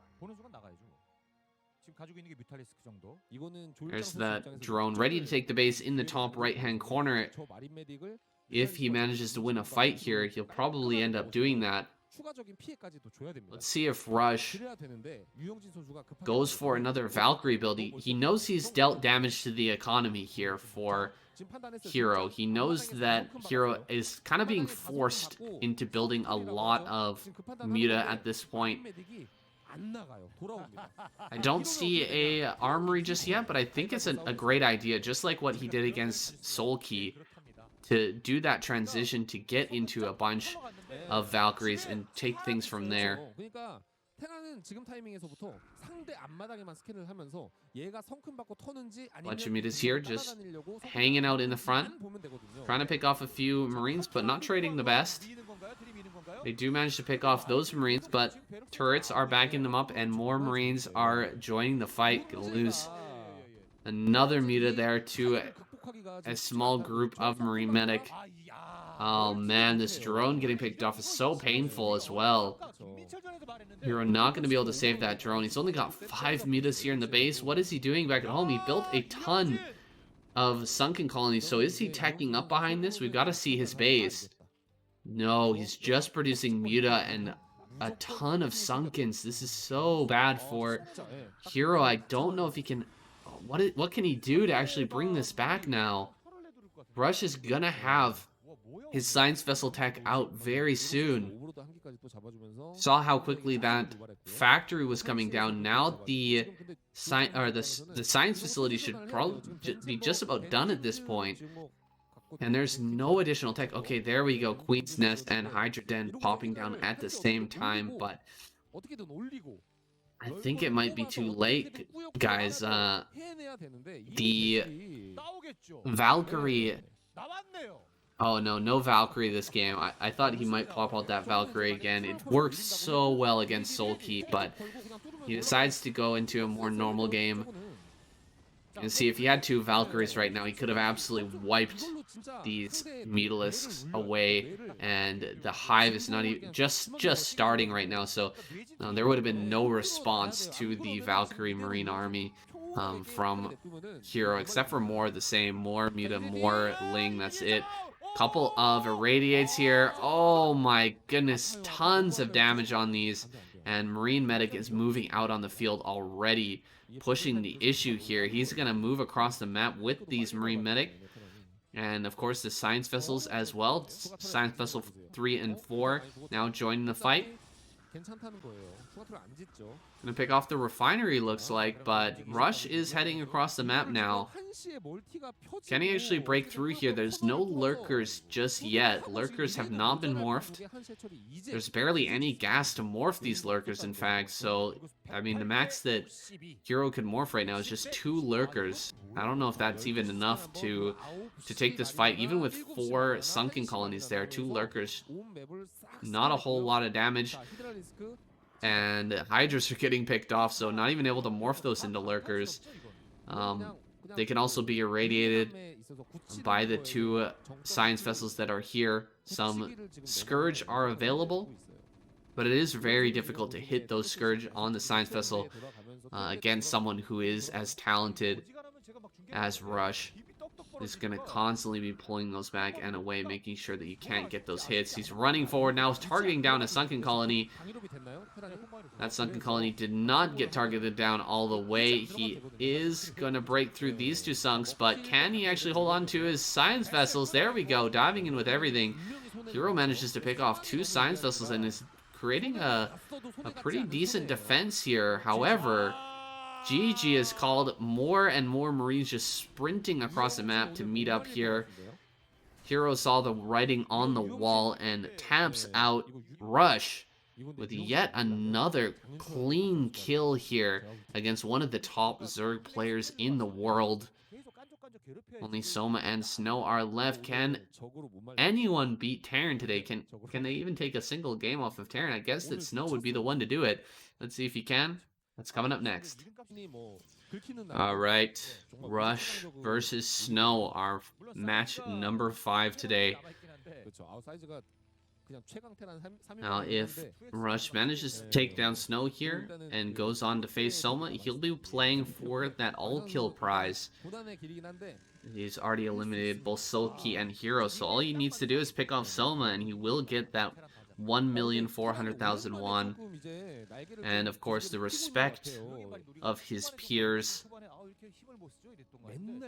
Speaker 1: There's that drone ready to take the base in the top right-hand corner. If he manages to win a fight here, he'll probably end up doing that. Let's see if Rush goes for another Valkyrie build. He knows he's dealt damage to the economy here for Hero. He knows that Hero is kind of being forced into building a lot of Muta at this point. I don't see a armory just yet, but I think it's a great idea, just like what he did against Soul Key, to do that transition to get into a bunch of Valkyries and take things from there. Bunch of Mitas here, just hanging out in the front, trying to pick off a few Marines, but not trading the best. They do manage to pick off those Marines, but turrets are backing them up, and more Marines are joining the fight. Gonna lose another Muta there to a small group of Marine medic. Oh man, this drone getting picked off is so painful as well. You're not going to be able to save that drone. He's only got 5 mutas here in the base. What is he doing back at home? He built a ton of sunken colonies. So is he tacking up behind this? We've got to see his base. No, he's just producing muta and a ton of sunkens. This is so bad for Hero. I don't know if he can... What can he do to actually bring this back now? Rush is going to have his science vessel tech out very soon. Saw how quickly that factory was coming down. Now the science facility should probably be just about done at this point. And there's no additional tech. Okay, there we go. Queen's Nest and Hydra Den popping down at the same time, but I think it might be too late, guys. The Valkyrie... Oh no, no Valkyrie this game. I thought he might pop out that Valkyrie again. It worked so well against Soulkey, but he decides to go into a more normal game. And see, if he had 2 Valkyries right now, he could have absolutely wiped these Mutalisks away. And the Hive is not even just starting right now, so there would have been no response to the Valkyrie Marine Army from Hero, except for more of the same. More Muta, more Ling, that's it. Couple of Irradiates here. Oh my goodness, tons of damage on these. And Marine Medic is moving out on the field already, pushing the issue here. He's going to move across the map with these Marine Medic. And of course the Science Vessels as well. Science Vessel 3 and 4 now joining the fight. Gonna pick off the refinery, looks like, but Rush is heading across the map now. Can he actually break through here? There's no lurkers just yet. Lurkers have not been morphed. There's barely any gas to morph these lurkers, in fact, so, I mean, the max that Hero can morph right now is just 2 lurkers. I don't know if that's even enough to take this fight. Even with 4 sunken colonies there, 2 lurkers, not a whole lot of damage. And Hydras are getting picked off, so not even able to morph those into lurkers. They can also be irradiated by the 2 science vessels that are here. Some Scourge are available, but it is very difficult to hit those Scourge on the science vessel against someone who is as talented as Rush. Is going to constantly be pulling those back and away, making sure that you can't get those hits. He's running forward now, targeting down a sunken colony. That sunken colony did not get targeted down all the way. He is going to break through these 2 sunks, but can he actually hold on to his science vessels? There we go, diving in with everything. Hero manages to pick off 2 science vessels and is creating a pretty decent defense here. However, GG has called more and more Marines just sprinting across the map to meet up here. Hero saw the writing on the wall and taps out Rush with yet another clean kill here against one of the top Zerg players in the world. Only Soma and Snow are left. Can anyone beat Terran today? Can they even take a single game off of Terran? I guess that Snow would be the one to do it. Let's see if he can. That's coming up next. Alright, Rush versus Snow, our match number 5 today. Now, if Rush manages to take down Snow here and goes on to face Soma, he'll be playing for that all-kill prize. He's already eliminated both Soulkey and Hero, so all he needs to do is pick off Soma, and he will get that 1,400,000 won, and of course the respect of his peers.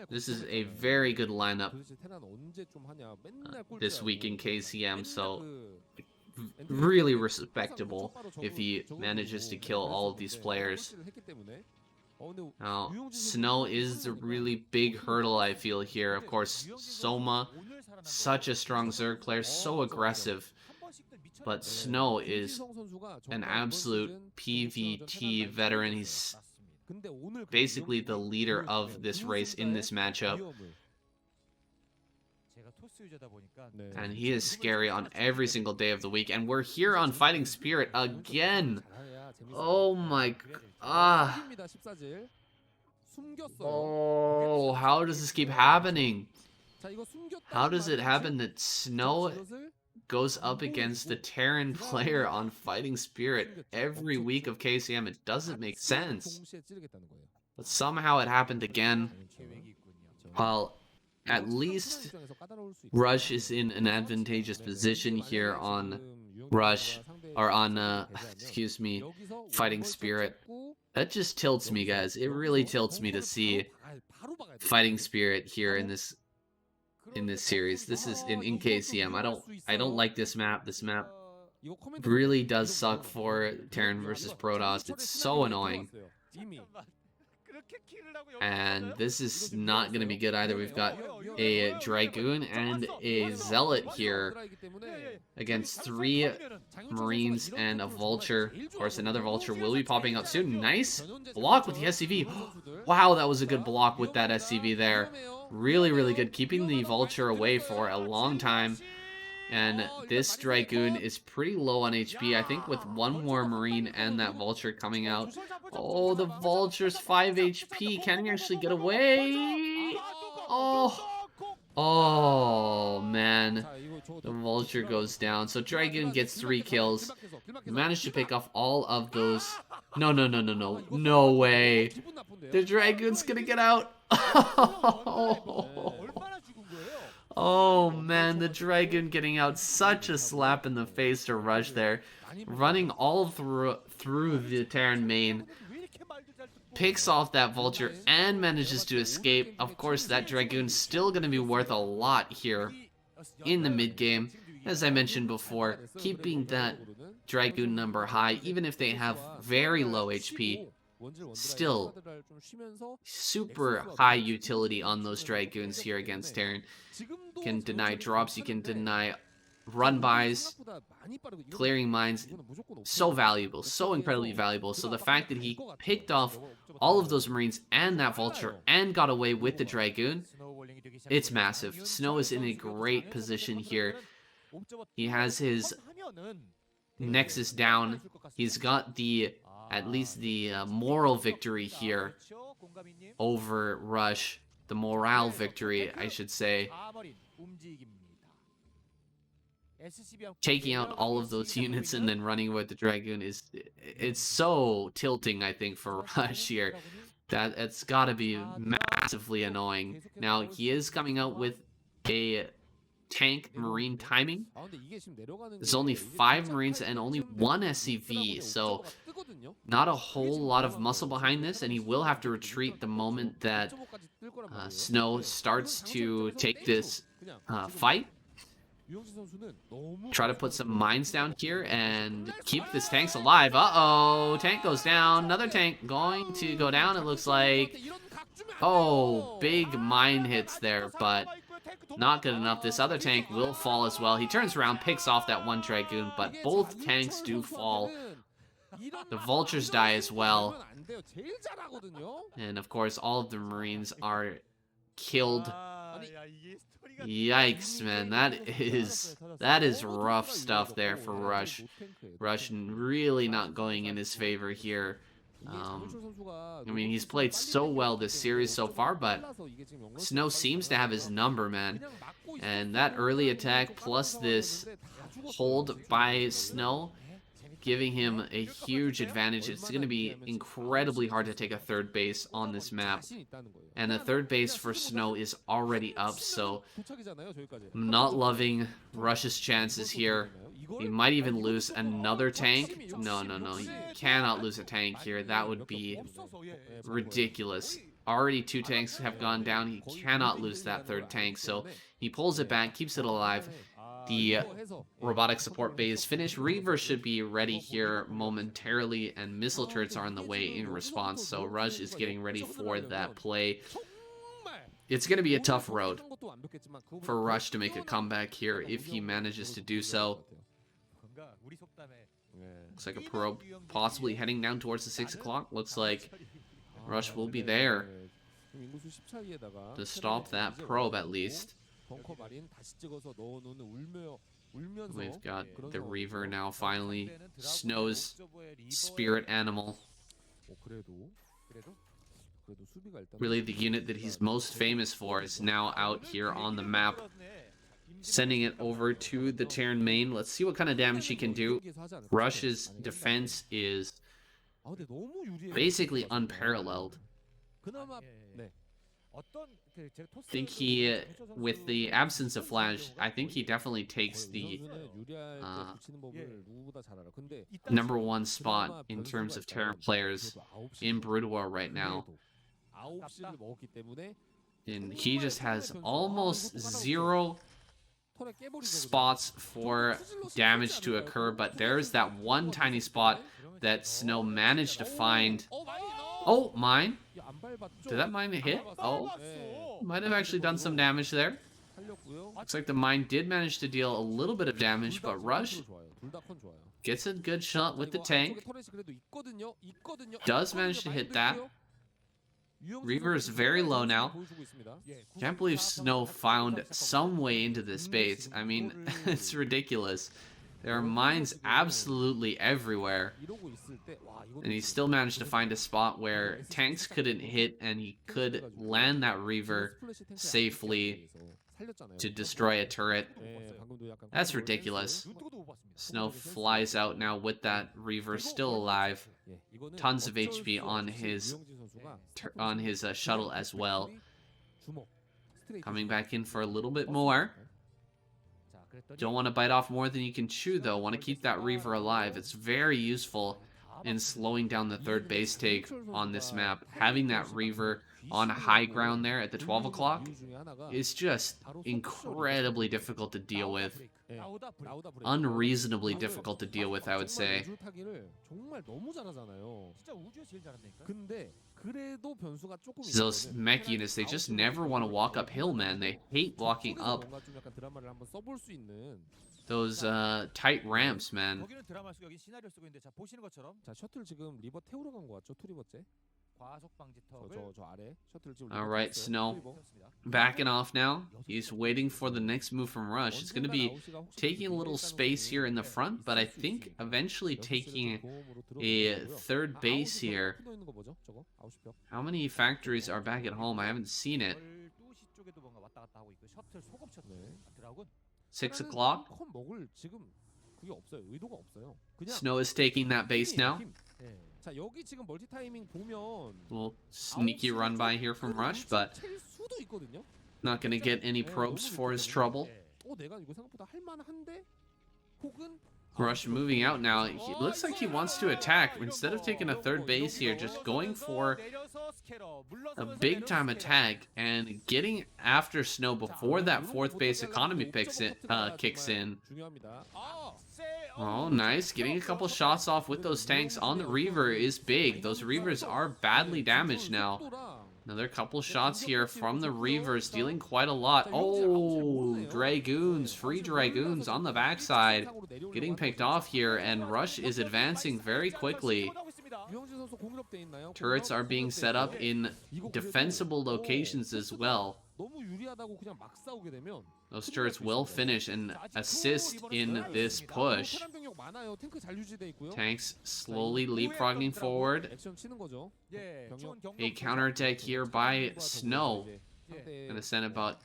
Speaker 1: This is a very good lineup this week in KCM, so really respectable if he manages to kill all of these players. Now, Snow is the really big hurdle, I feel, here. Of course, Soma, such a strong Zerg player, so aggressive. But Snow is an absolute PvT veteran. He's basically the leader of this race in this matchup. And he is scary on every single day of the week. And we're here on Fighting Spirit again. Oh my... Oh, how does this keep happening? How does it happen that Snow goes up against the Terran player on Fighting Spirit every week of KCM? It doesn't make sense. But somehow it happened again. Well, at least Rush is in an advantageous position here on Rush, or on, excuse me, Fighting Spirit. That just tilts me, guys. It really tilts me to see Fighting Spirit here in this series. This is in KCM. I don't like this map. This map really does suck for Terran versus Protoss. It's so annoying. And this is not going to be good either. We've got a Dragoon and a Zealot here against 3 Marines and a Vulture. Of course, another Vulture will be popping up soon. Nice block with the SCV. Wow, that was a good block with that SCV there. Really, really good. Keeping the Vulture away for a long time. And this Dragoon is pretty low on HP. I think with one more Marine and that Vulture coming out. Oh, the Vulture's 5 HP. Can he actually get away? Oh, man. The Vulture goes down. So Dragoon gets 3 kills. He managed to pick off all of those. No. No way. The Dragoon's gonna get out. Oh man, the Dragoon getting out, such a slap in the face to Rush there. Running all through the Terran main. Picks off that Vulture and manages to escape. Of course, that Dragoon's still going to be worth a lot here in the mid game. As I mentioned before, keeping that Dragoon number high, even if they have very low HP, still super high utility on those Dragoons here against Terran. You can deny drops, you can deny run-bys, clearing mines. So valuable, so incredibly valuable. So the fact that he picked off all of those Marines and that Vulture and got away with the Dragoon, it's massive. Snow is in a great position here. He has his Nexus down. He's got at least the moral victory here over Rush. The morale victory, I should say. Taking out all of those units and then running with the Dragoon it's so tilting, I think, for Rush here. It's got to be massively annoying. Now, he is coming out with a tank Marine timing. There's only 5 Marines and only 1 SCV, so not a whole lot of muscle behind this, and he will have to retreat the moment that Snow starts to take this fight. Try to put some mines down here and keep this tanks alive. Uh-oh, tank goes down. Another tank going to go down, it looks like. Oh, big mine hits there, but not good enough. This other tank will fall as well. He turns around, picks off that one Dragoon, but both tanks do fall. The Vultures die as well. And of course, all of the Marines are killed. Yikes, man. That is rough stuff there for Rush. Rush really not going in his favor here. I mean, he's played so well this series so far, but Snow seems to have his number, man. And that early attack plus this hold by Snow, giving him a huge advantage. It's going to be incredibly hard to take a third base on this map. And the third base for Snow is already up, so I'm not loving Rush's chances here. He might even lose another tank. No. He cannot lose a tank here. That would be ridiculous. Already 2 tanks have gone down. He cannot lose that third tank, so he pulls it back, keeps it alive. The robotic support bay is finished. Reaver should be ready here momentarily, and missile turrets are on the way in response, so Rush is getting ready for that play. It's going to be a tough road for Rush to make a comeback here if he manages to do so. Looks like a probe possibly heading down towards the 6 o'clock. Looks like Rush will be there to stop that probe at least. We've got the Reaver now finally. Snow's spirit animal. really the unit that he's most famous for, is now out here on the map, sending it over to the Terran main. Let's see what kind of damage he can do. Rush's defense is basically unparalleled. I think he, with the absence of Flash, I think he definitely takes the #1 spot in terms of Terran players in Broodwar right now. And he just has almost 0 spots for damage to occur, but there's that one tiny spot that Snow managed to find. Oh, mine. Did that mine hit? Oh, might have actually done some damage there. Looks like the mine did manage to deal a little bit of damage, but Rush gets a good shot with the tank. Does manage to hit that. Reaver is very low now. Can't believe Snow found some way into this base. I mean, it's ridiculous. There are mines absolutely everywhere. And he still managed to find a spot where tanks couldn't hit, and he could land that Reaver safely to destroy a turret. That's ridiculous. Snow flies out now with that Reaver still alive. Tons of HP on his shuttle as well. Coming back in for a little bit more. Don't want to bite off more than you can chew, though. Want to keep that Reaver alive. It's very useful in slowing down the third base take on this map. Having that Reaver on high ground there at the 12 o'clock is just incredibly difficult to deal with. Unreasonably difficult to deal with, I would say. Those mech units, they just never want to walk uphill, man. They hate walking up those tight ramps, man. Alright, Snow backing off now. He's waiting for the next move from Rush. It's going to be taking a little space here in the front, but I think eventually taking a third base here. How many factories are back at home? I haven't seen it. 6 o'clock. Snow is taking that base now. Little sneaky run by here from Rush, but not going to get any probes for his trouble. Rush moving out now. He looks like he wants to attack. Instead of taking a third base here, just going for a big time attack and getting after Snow before that fourth base economy kicks in. Oh, nice. Getting a couple shots off with those tanks on the Reaver is big. Those Reavers are badly damaged now. Another couple shots here from the Reavers, dealing quite a lot. Oh, Dragoons, free Dragoons on the backside, getting picked off here, and Rush is advancing very quickly. Turrets are being set up in defensible locations as well. Those turrets will finish and assist in this push. Tanks slowly leapfrogging forward. A counterattack here by Snow. Gonna send about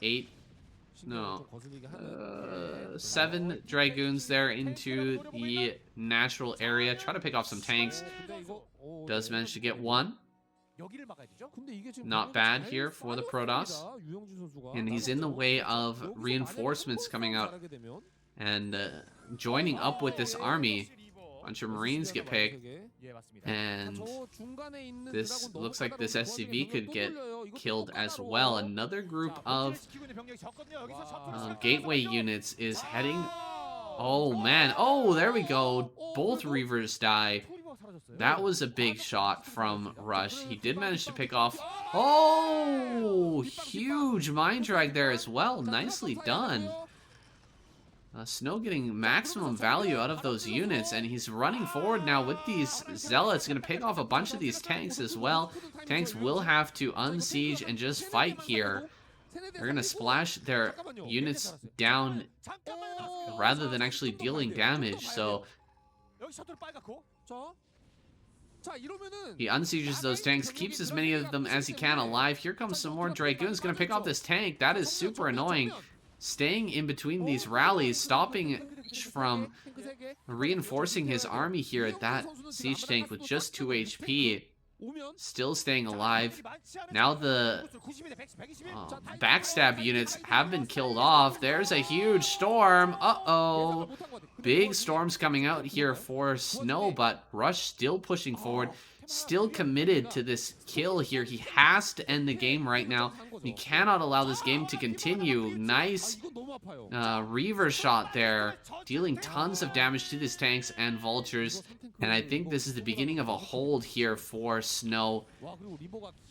Speaker 1: 7 Dragoons there into the natural area. Try to pick off some tanks. Does manage to get one. Not bad here for the Protoss. And he's in the way of reinforcements coming out and joining up with this army. A bunch of Marines get picked. And this looks like this SCV could get killed as well. Another group of gateway units is heading. Oh, man. Oh, there we go. Both Reavers die. That was a big shot from Rush. He did manage to pick off. Oh, huge mine drag there as well. Nicely done. Snow getting maximum value out of those units, and he's running forward now with these Zealots. Going to pick off a bunch of these tanks as well. Tanks will have to unsiege and just fight here. They're going to splash their units down rather than actually dealing damage, so He unsieges those tanks, keeps as many of them as he can alive. Here comes some more Dragoons, gonna pick off this tank. That is super annoying. Staying in between these rallies, stopping from reinforcing his army here. That siege tank with just 2 HP. Still staying alive. Now the backstab units have been killed off. There's a huge storm. Uh-oh. Big storms coming out here for Snow, but Rush still pushing forward. Still committed to this kill here. He has to end the game right now. He cannot allow this game to continue. Nice Reaver shot there, dealing tons of damage to these tanks and vultures. And I think this is the beginning of a hold here for Snow.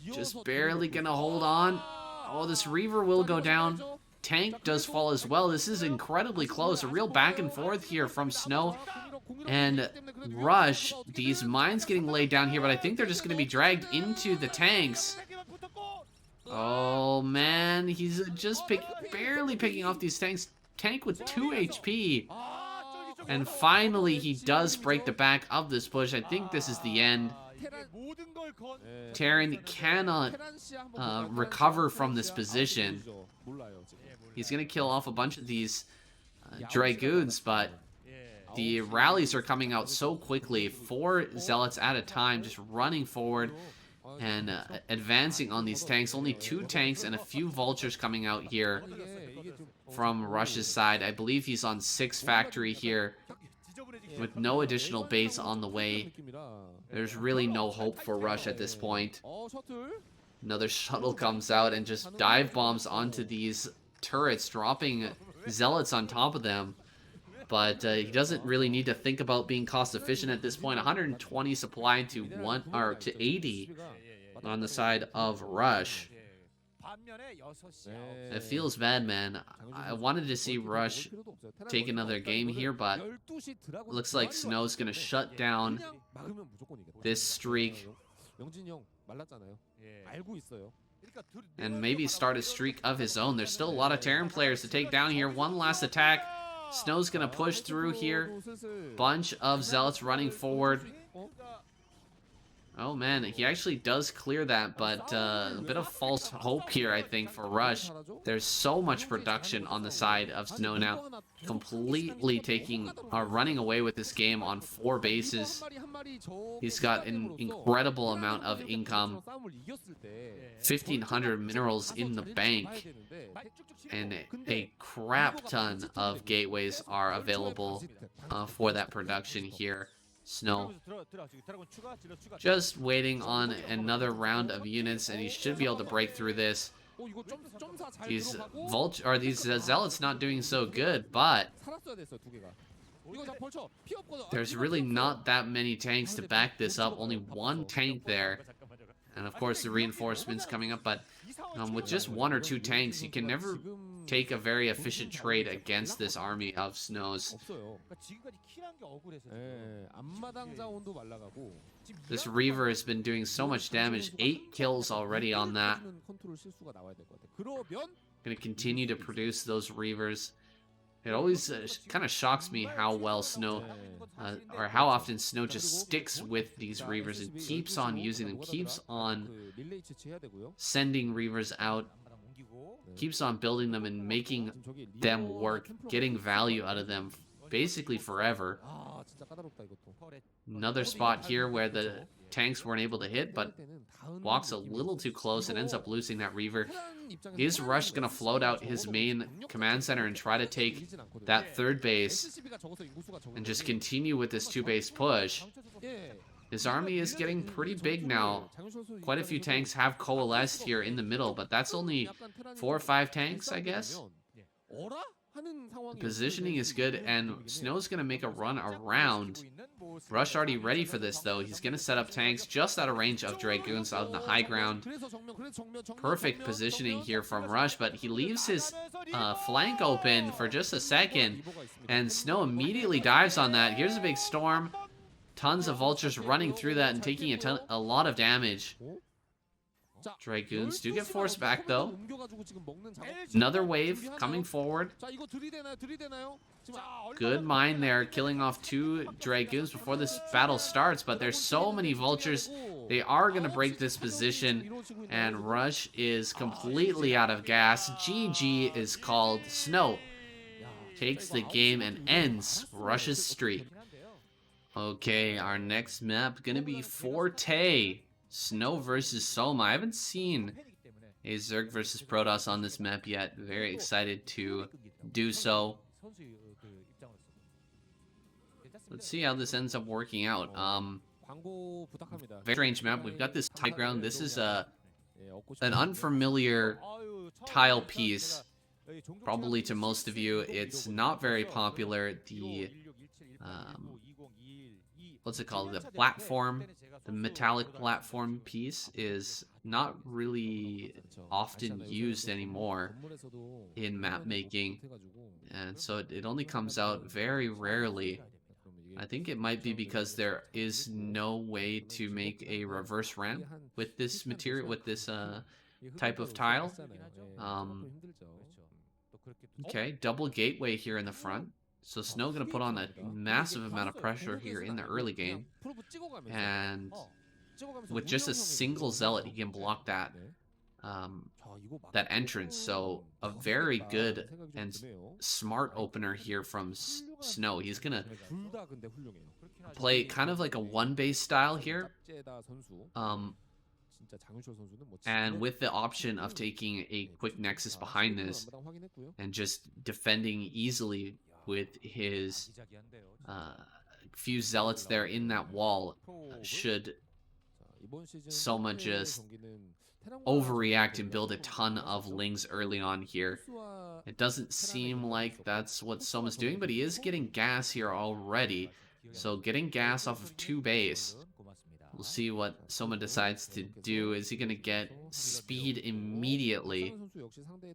Speaker 1: Just barely gonna hold on. Oh, this Reaver will go down. Tank does fall as well. This is incredibly close. A real back and forth here from Snow and Rush. These mines getting laid down here, but I think they're just going to be dragged into the tanks. Oh, man. He's just barely picking off these tanks. Tank with 2 HP. And finally, he does break the back of this push. I think this is the end. Terran cannot recover from this position. He's going to kill off a bunch of these Dragoons, but the rallies are coming out so quickly. 4 Zealots at a time, just running forward and advancing on these tanks. Only 2 tanks and a few vultures coming out here from Rush's side. I believe he's on 6 factory here with no additional base on the way. There's really no hope for Rush at this point. Another shuttle comes out and just dive bombs onto these turrets, dropping Zealots on top of them. But he doesn't really need to think about being cost efficient at this point. 120 supply to 80 on the side of Rush. It feels bad, man. I wanted to see Rush take another game here, but looks like Snow's gonna shut down this streak and maybe start a streak of his own. There's still a lot of Terran players to take down here. One last attack. Snow's gonna push through here. Bunch of Zealots running forward. Oh man, he actually does clear that, but a bit of false hope here, I think, for Rush. There's so much production on the side of Snow now. Completely running away with this game on 4 bases. He's got an incredible amount of income. 1,500 minerals in the bank. And a crap ton of gateways are available for that production here. Snow just waiting on another round of units, and he should be able to break through this. These Zealots not doing so good, but there's really not that many tanks to back this up. Only 1 tank there, and of course the reinforcements coming up. But with just 1 or 2 tanks, you can never take a very efficient trade against this army of Snows. This Reaver has been doing so much damage. 8 kills already on that. Gonna continue to produce those Reavers. It always kind of shocks me how well Snow, or how often Snow just sticks with these Reavers and keeps on using them, keeps on sending Reavers out, keeps on building them and making them work, getting value out of them basically forever. Another spot here where the tanks weren't able to hit, but walks a little too close and ends up losing that Reaver. Is Rush gonna float out his main command center and try to take that 3rd base and just continue with this 2-base push? His army is getting pretty big now. Quite a few tanks have coalesced here in the middle, but that's only 4 or 5 tanks, I guess. The positioning is good, and Snow's going to make a run around. Rush already ready for this, though. He's going to set up tanks just out of range of Dragoons out in the high ground. Perfect positioning here from Rush, but he leaves his flank open for just a second, and Snow immediately dives on that. Here's a big storm. Tons of vultures running through that and taking a lot of damage. Dragoons do get forced back, though. Another wave coming forward. Good mine there, killing off 2 Dragoons before this battle starts, but there's so many Vultures. They are going to break this position, and Rush is completely out of gas. GG is called. Snow takes the game and ends Rush's streak. Okay, our next map going to be Forte. Snow versus Soma. I haven't seen a Zerg versus Protoss on this map yet. Very excited to do so. Let's see how this ends up working out. Very strange map. We've got this high ground. This is an unfamiliar tile piece. Probably to most of you, it's not very popular. The what's it called? The platform, the metallic platform piece is not really often used anymore in map making, and so it only comes out very rarely. I think it might be because there is no way to make a reverse ramp with this material, with this type of tile. Okay, double gateway here in the front. So Snow going to put on a massive amount of pressure here in the early game. And with just a single Zealot, he can block that that entrance. So a very good and smart opener here from Snow. He's going to play kind of like a one-base style here. And with the option of taking a quick Nexus behind this and just defending easily with his few Zealots there in that wall, should Soma just overreact and build a ton of Lings early on here. It doesn't seem like that's what Soma's doing, but he is getting gas here already. So getting gas off of 2 base. We'll see what Soma decides to do. Is he going to get speed immediately?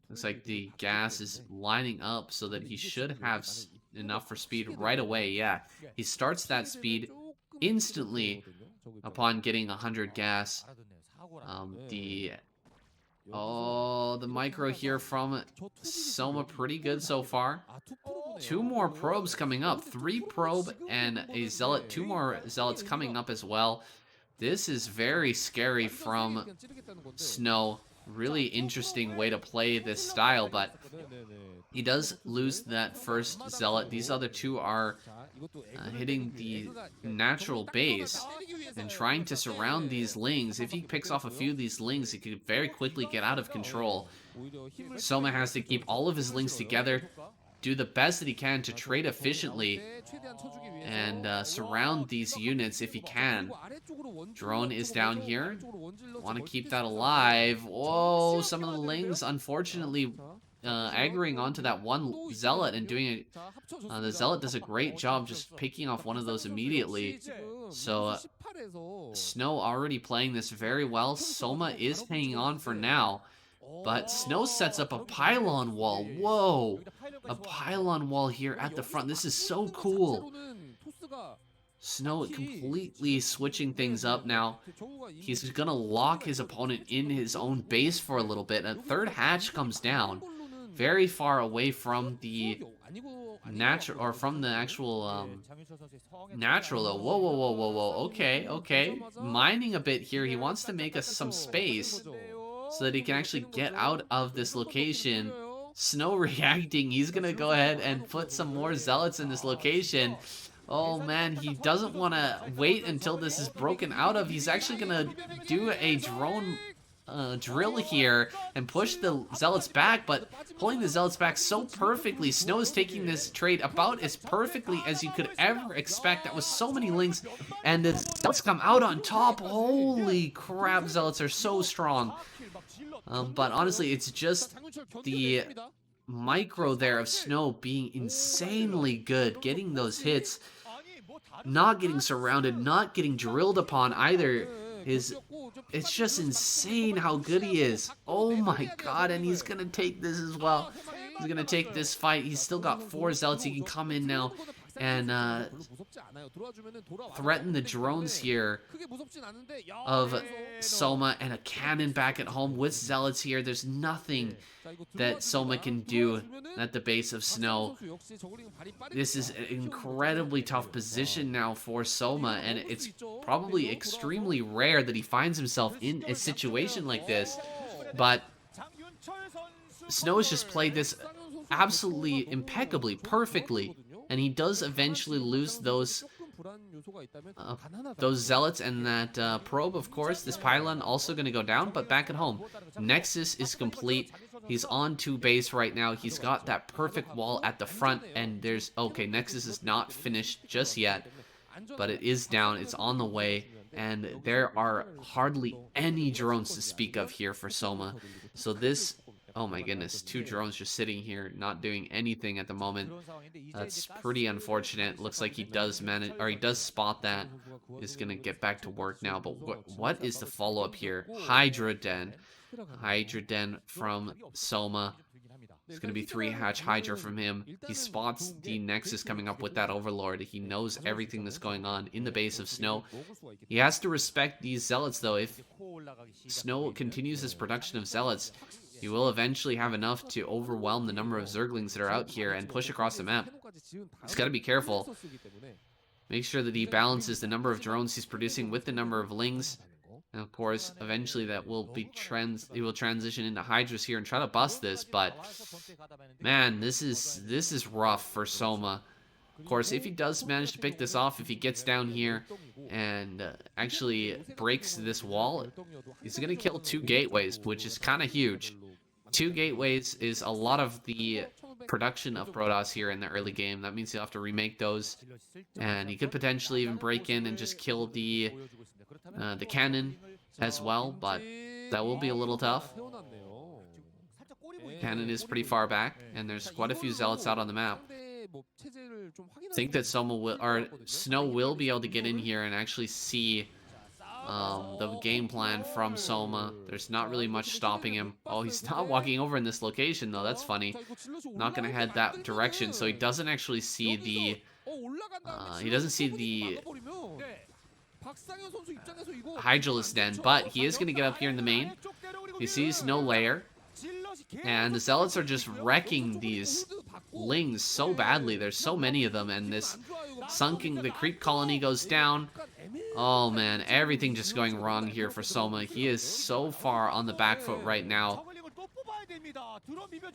Speaker 1: Looks like the gas is lining up so that he should have enough for speed right away. Yeah, he starts that speed instantly upon getting 100 gas. The micro here from Soma, pretty good so far. 2 more probes coming up. 3 probe and a Zealot. 2 more Zealots coming up as well. This is very scary from Snow. Really interesting way to play this style, but he does lose that first Zealot. These other 2 are hitting the natural base and trying to surround these Lings. If he picks off a few of these Lings, he could very quickly get out of control. Soma has to keep all of his Lings together, do the best that he can to trade efficiently, and surround these units if he can. Drone is down here. Want to keep that alive. Whoa, some of the Lings, unfortunately, aggroing onto that one Zealot and doing it. The Zealot does a great job just picking off one of those immediately. So Snow already playing this very well. Soma is hanging on for now. But Snow sets up a pylon wall. Whoa! A pylon wall here at the front. This is so cool. Snow completely switching things up now. He's going to lock his opponent in his own base for a little bit. A third hatch comes down. Very far away from the natural, or from the actual natural though. Whoa, whoa, whoa, whoa, whoa. Okay, okay. Mining a bit here. He wants to make us some space so that he can actually get out of this location. Snow reacting. He's going to go ahead and put some more Zealots in this location. Oh man, he doesn't want to wait until this is broken out of. He's actually going to do a drone drill here and push the Zealots back, but pulling the Zealots back so perfectly. Snow is taking this trade about as perfectly as you could ever expect. That was so many Lings, and the Zealots come out on top. Holy crap, Zealots are so strong. But honestly, it's just the micro there of Snow being insanely good, getting those hits, not getting surrounded, not getting drilled upon either. It's just insane how good he is. Oh my god, and he's gonna take this as well. He's gonna take this fight. He's still got 4 Zealots. He can come in now and threaten the drones here of Soma, and a cannon back at home with Zealots here. There's nothing that Soma can do at the base of Snow. This is an incredibly tough position now for Soma, and it's probably extremely rare that he finds himself in a situation like this. But Snow has just played this absolutely impeccably, perfectly, and he does eventually lose those Zealots and that probe, of course. This pylon also going to go down, but back at home, Nexus is complete. He's on 2 base right now. He's got that perfect wall at the front, and there's... Okay, Nexus is not finished just yet, but it is down. It's on the way, and there are hardly any drones to speak of here for Soma. So this... Oh my goodness, 2 drones just sitting here, not doing anything at the moment. That's pretty unfortunate. Looks like he does manage, or he does spot that. He's gonna get back to work now, but what is the follow-up here? Hydra Den. Hydra Den from Soma. It's gonna be 3 hatch Hydra from him. He spots the Nexus coming up with that Overlord. He knows everything that's going on in the base of Snow. He has to respect these Zealots, though. If Snow continues his production of Zealots, he will eventually have enough to overwhelm the number of Zerglings that are out here and push across the map. He's got to be careful. Make sure that he balances the number of drones he's producing with the number of Lings. And of course, eventually that will be he will transition into Hydras here and try to bust this. But man, this is rough for Soma. Of course, if he does manage to pick this off, if he gets down here and actually breaks this wall, he's going to kill 2 gateways, which is kind of huge. 2 gateways is a lot of the production of Protoss here in the early game. That means he'll have to remake those, and he could potentially even break in and just kill the cannon as well, but that will be a little tough. Cannon is pretty far back, and there's quite a few Zealots out on the map. I think that Snow will be able to get in here and actually see the game plan from Soma. There's not really much stopping him. Oh, he's not walking over in this location, though. That's funny. Not going to head that direction, so he doesn't actually see the... Hydralisk Den, but he is going to get up here in the main. He sees no layer, and the Zealots are just wrecking these Lings so badly. There's so many of them, and this the creep colony goes down. Oh man, everything just going wrong here for Soma. He is so far on the back foot right now,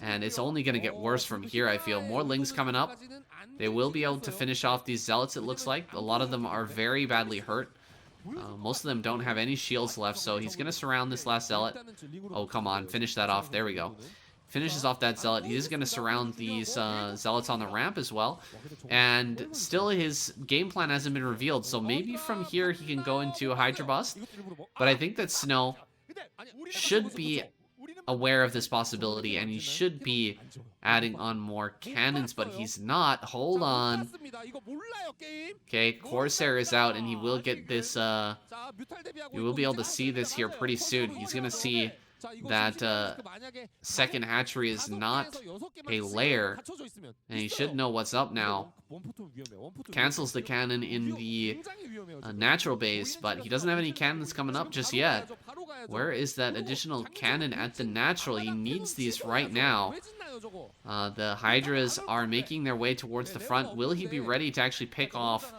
Speaker 1: and it's only going to get worse from here, I feel. More Lings coming up. They will be able to finish off these Zealots, it looks like. A lot of them are very badly hurt. Most of them don't have any shields left, so he's going to surround this last Zealot. Oh, come on. Finish that off. There we go. Finishes off that Zealot. He is going to surround these Zealots on the ramp as well. And still his game plan hasn't been revealed, so maybe from here he can go into a Hydra bust. But I think that Snow should be aware of this possibility, and he should be adding on more cannons, but he's not. Hold on. Okay, Corsair is out, and he will get this, you will be able to see this here pretty soon. He's gonna see that second hatchery is not a lair, and he should know what's up now. Cancels the cannon in the natural base, but he doesn't have any cannons coming up just yet. Where is that additional cannon at the natural? He needs these right now. The Hydras are making their way towards the front. Will he be ready to actually pick off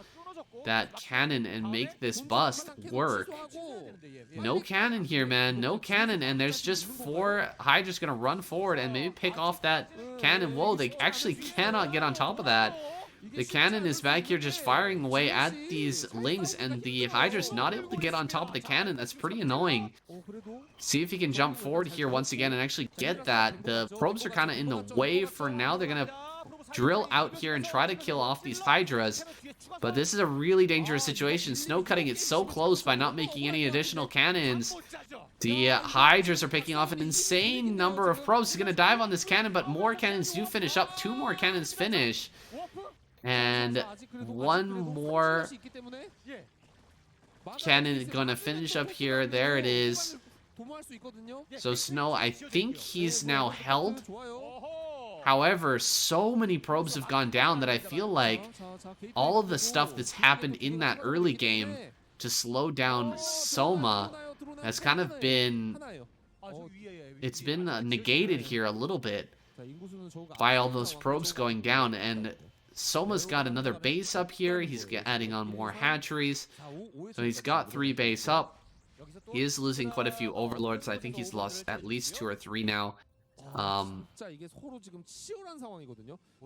Speaker 1: that cannon and make this bust work? No cannon here, man. No cannon, and there's just 4 Hydras gonna run forward and maybe pick off that cannon. Whoa, they actually cannot get on top of that. The cannon is back here just firing away at these Lings, and the Hydra's not able to get on top of the cannon. That's pretty annoying. See if he can jump forward here once again and actually get that. The probes are kind of in the way for now. They're going to drill out here and try to kill off these Hydras, but this is a really dangerous situation. Snow cutting it so close by not making any additional cannons. The Hydras are picking off an insane number of probes. He's going to dive on this cannon, but more cannons do finish up. 2 more cannons finish. And 1 more cannon gonna finish up here. There it is. So Snow, I think he's now held. However, so many probes have gone down that I feel like all of the stuff that's happened in that early game to slow down Soma has kind of been, it's been negated here a little bit by all those probes going down. And Soma's got another base up here. He's adding on more hatcheries. So he's got 3 base up. He is losing quite a few overlords. I think he's lost at least 2 or 3 now.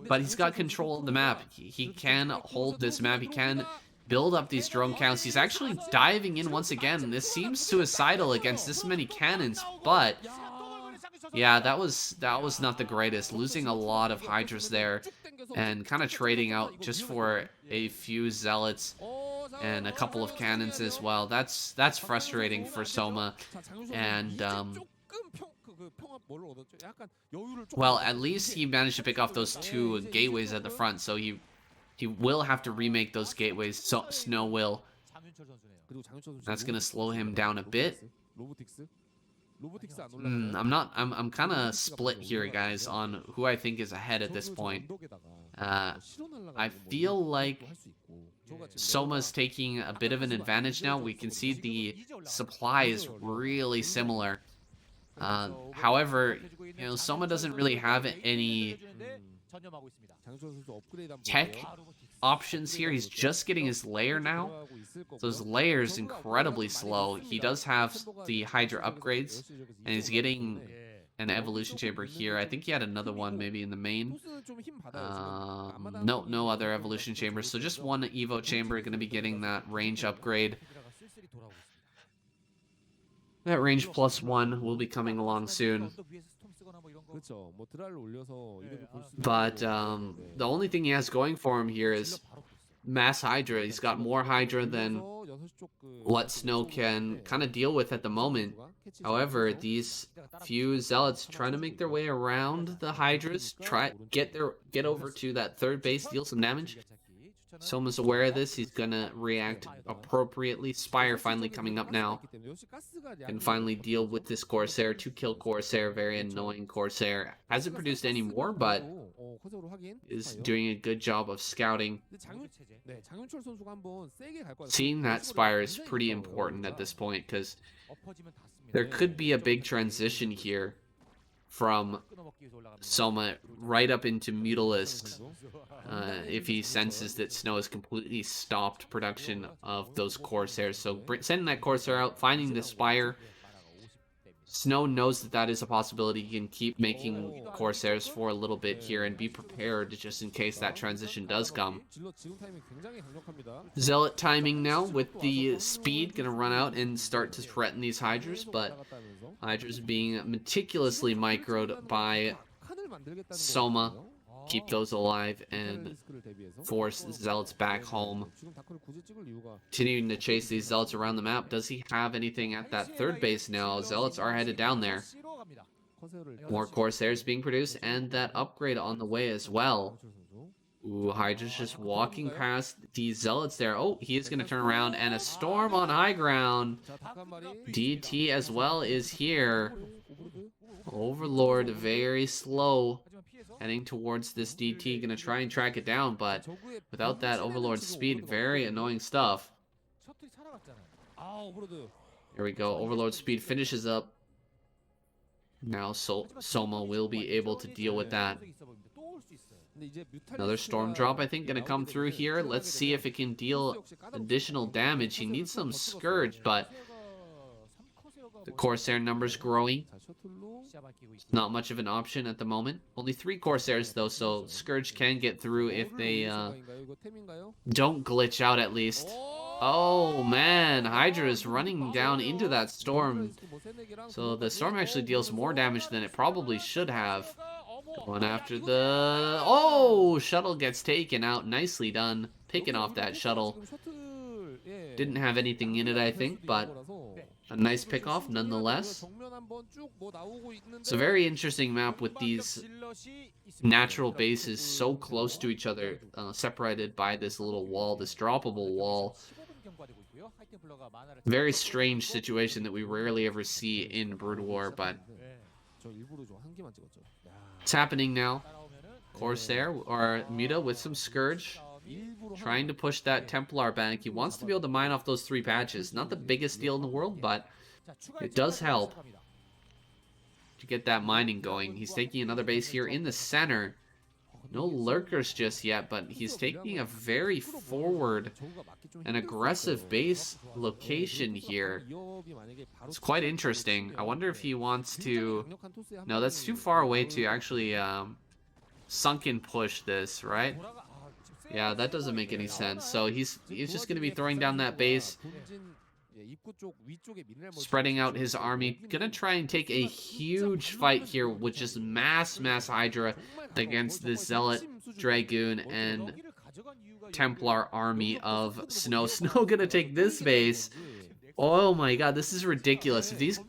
Speaker 1: But he's got control of the map. He can hold this map. He can build up these drone counts. He's actually diving in once again. This seems suicidal against this many cannons, but yeah, that was not the greatest. Losing a lot of Hydras there and kind of trading out just for a few Zealots and a couple of cannons as well. That's frustrating for Soma. And well, at least he managed to pick off those 2 gateways at the front, so he will have to remake those gateways. So Snow will. That's gonna slow him down a bit. I'm kind of split here, guys, on who I think is ahead at this point. I feel like Soma's taking a bit of an advantage now. We can see the supply is really similar. However, you know, Soma doesn't really have any tech options here. He's just getting his lair now. So his lair is incredibly slow. He does have the Hydra upgrades, and he's getting an evolution chamber here. I think he had another one maybe in the main. No other evolution chambers. So just one Evo chamber, going to be getting that range upgrade. That range +1 will be coming along soon. But the only thing he has going for him here is mass Hydra. He's got more Hydra than what Snow can kind of deal with at the moment. However, these few Zealots trying to make their way around the Hydras, get over to that 3rd base, deal some damage. Soma's aware of this. He's gonna react appropriately. Spire finally coming up now. Can finally deal with this Corsair. 2-kill Corsair. Very annoying Corsair. Hasn't produced any more, but is doing a good job of scouting. Seeing that Spire is pretty important at this point, because there could be a big transition here from Soma right up into Mutalisks if he senses that Snow has completely stopped production of those Corsairs. So sending that Corsair out, finding the Spire. Snow knows that that is a possibility. He can keep making Corsairs for a little bit here and be prepared just in case that transition does come. Zealot timing now with the speed. Gonna run out and start to threaten these Hydras, but Hydras being meticulously microed by Soma. Keep those alive and force Zealots back home. Continuing to chase these Zealots around the map. Does he have anything at that 3rd base now? Zealots are headed down there. More Corsairs being produced, and that upgrade on the way as well. Ooh, Hydra's just walking past these Zealots there. Oh, he is going to turn around, and a storm on high ground. DT as well is here. Overlord very slow. Heading towards this DT, gonna try and track it down, but without that Overlord speed, very annoying stuff. Here we go, Overlord speed finishes up. Now Soma will be able to deal with that. Another Storm Drop, I think, gonna come through here. Let's see if it can deal additional damage. He needs some Scourge, but the Corsair numbers growing. Not much of an option at the moment. Only 3 Corsairs though, so Scourge can get through if they don't glitch out at least. Oh man, Hydra is running down into that storm. So the storm actually deals more damage than it probably should have. Going after the... Oh! Shuttle gets taken out. Nicely done. Picking off that shuttle. Didn't have anything in it, I think, but a nice pick-off nonetheless. It's a very interesting map with these natural bases so close to each other, separated by this little wall, this droppable wall. Very strange situation that we rarely ever see in Broodwar, but it's happening now. Corsair or Muta with some Scourge, trying to push that Templar back. He wants to be able to mine off those 3 patches. Not the biggest deal in the world, but it does help to get that mining going. He's taking another base here in the center. No lurkers just yet, but he's taking a very forward and aggressive base location here. It's quite interesting. I wonder if he wants to... No, that's too far away to actually sunken push this, right? Yeah, that doesn't make any sense. So he's just going to be throwing down that base, spreading out his army. Gonna try and take a huge fight here with just mass Hydra against this Zealot, Dragoon, and Templar army of Snow. Snow gonna take this base. Oh my god, this is ridiculous. If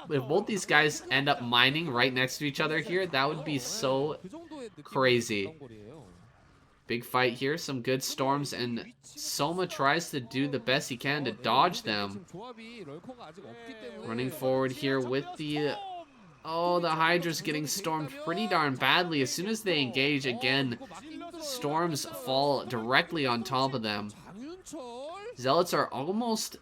Speaker 1: both these guys end up mining right next to each other here, that would be so crazy. Big fight here, some good storms, and Soma tries to do the best he can to dodge them. Running forward here with the... Oh, the Hydra's getting stormed pretty darn badly. As soon as they engage again, storms fall directly on top of them. Zealots are almost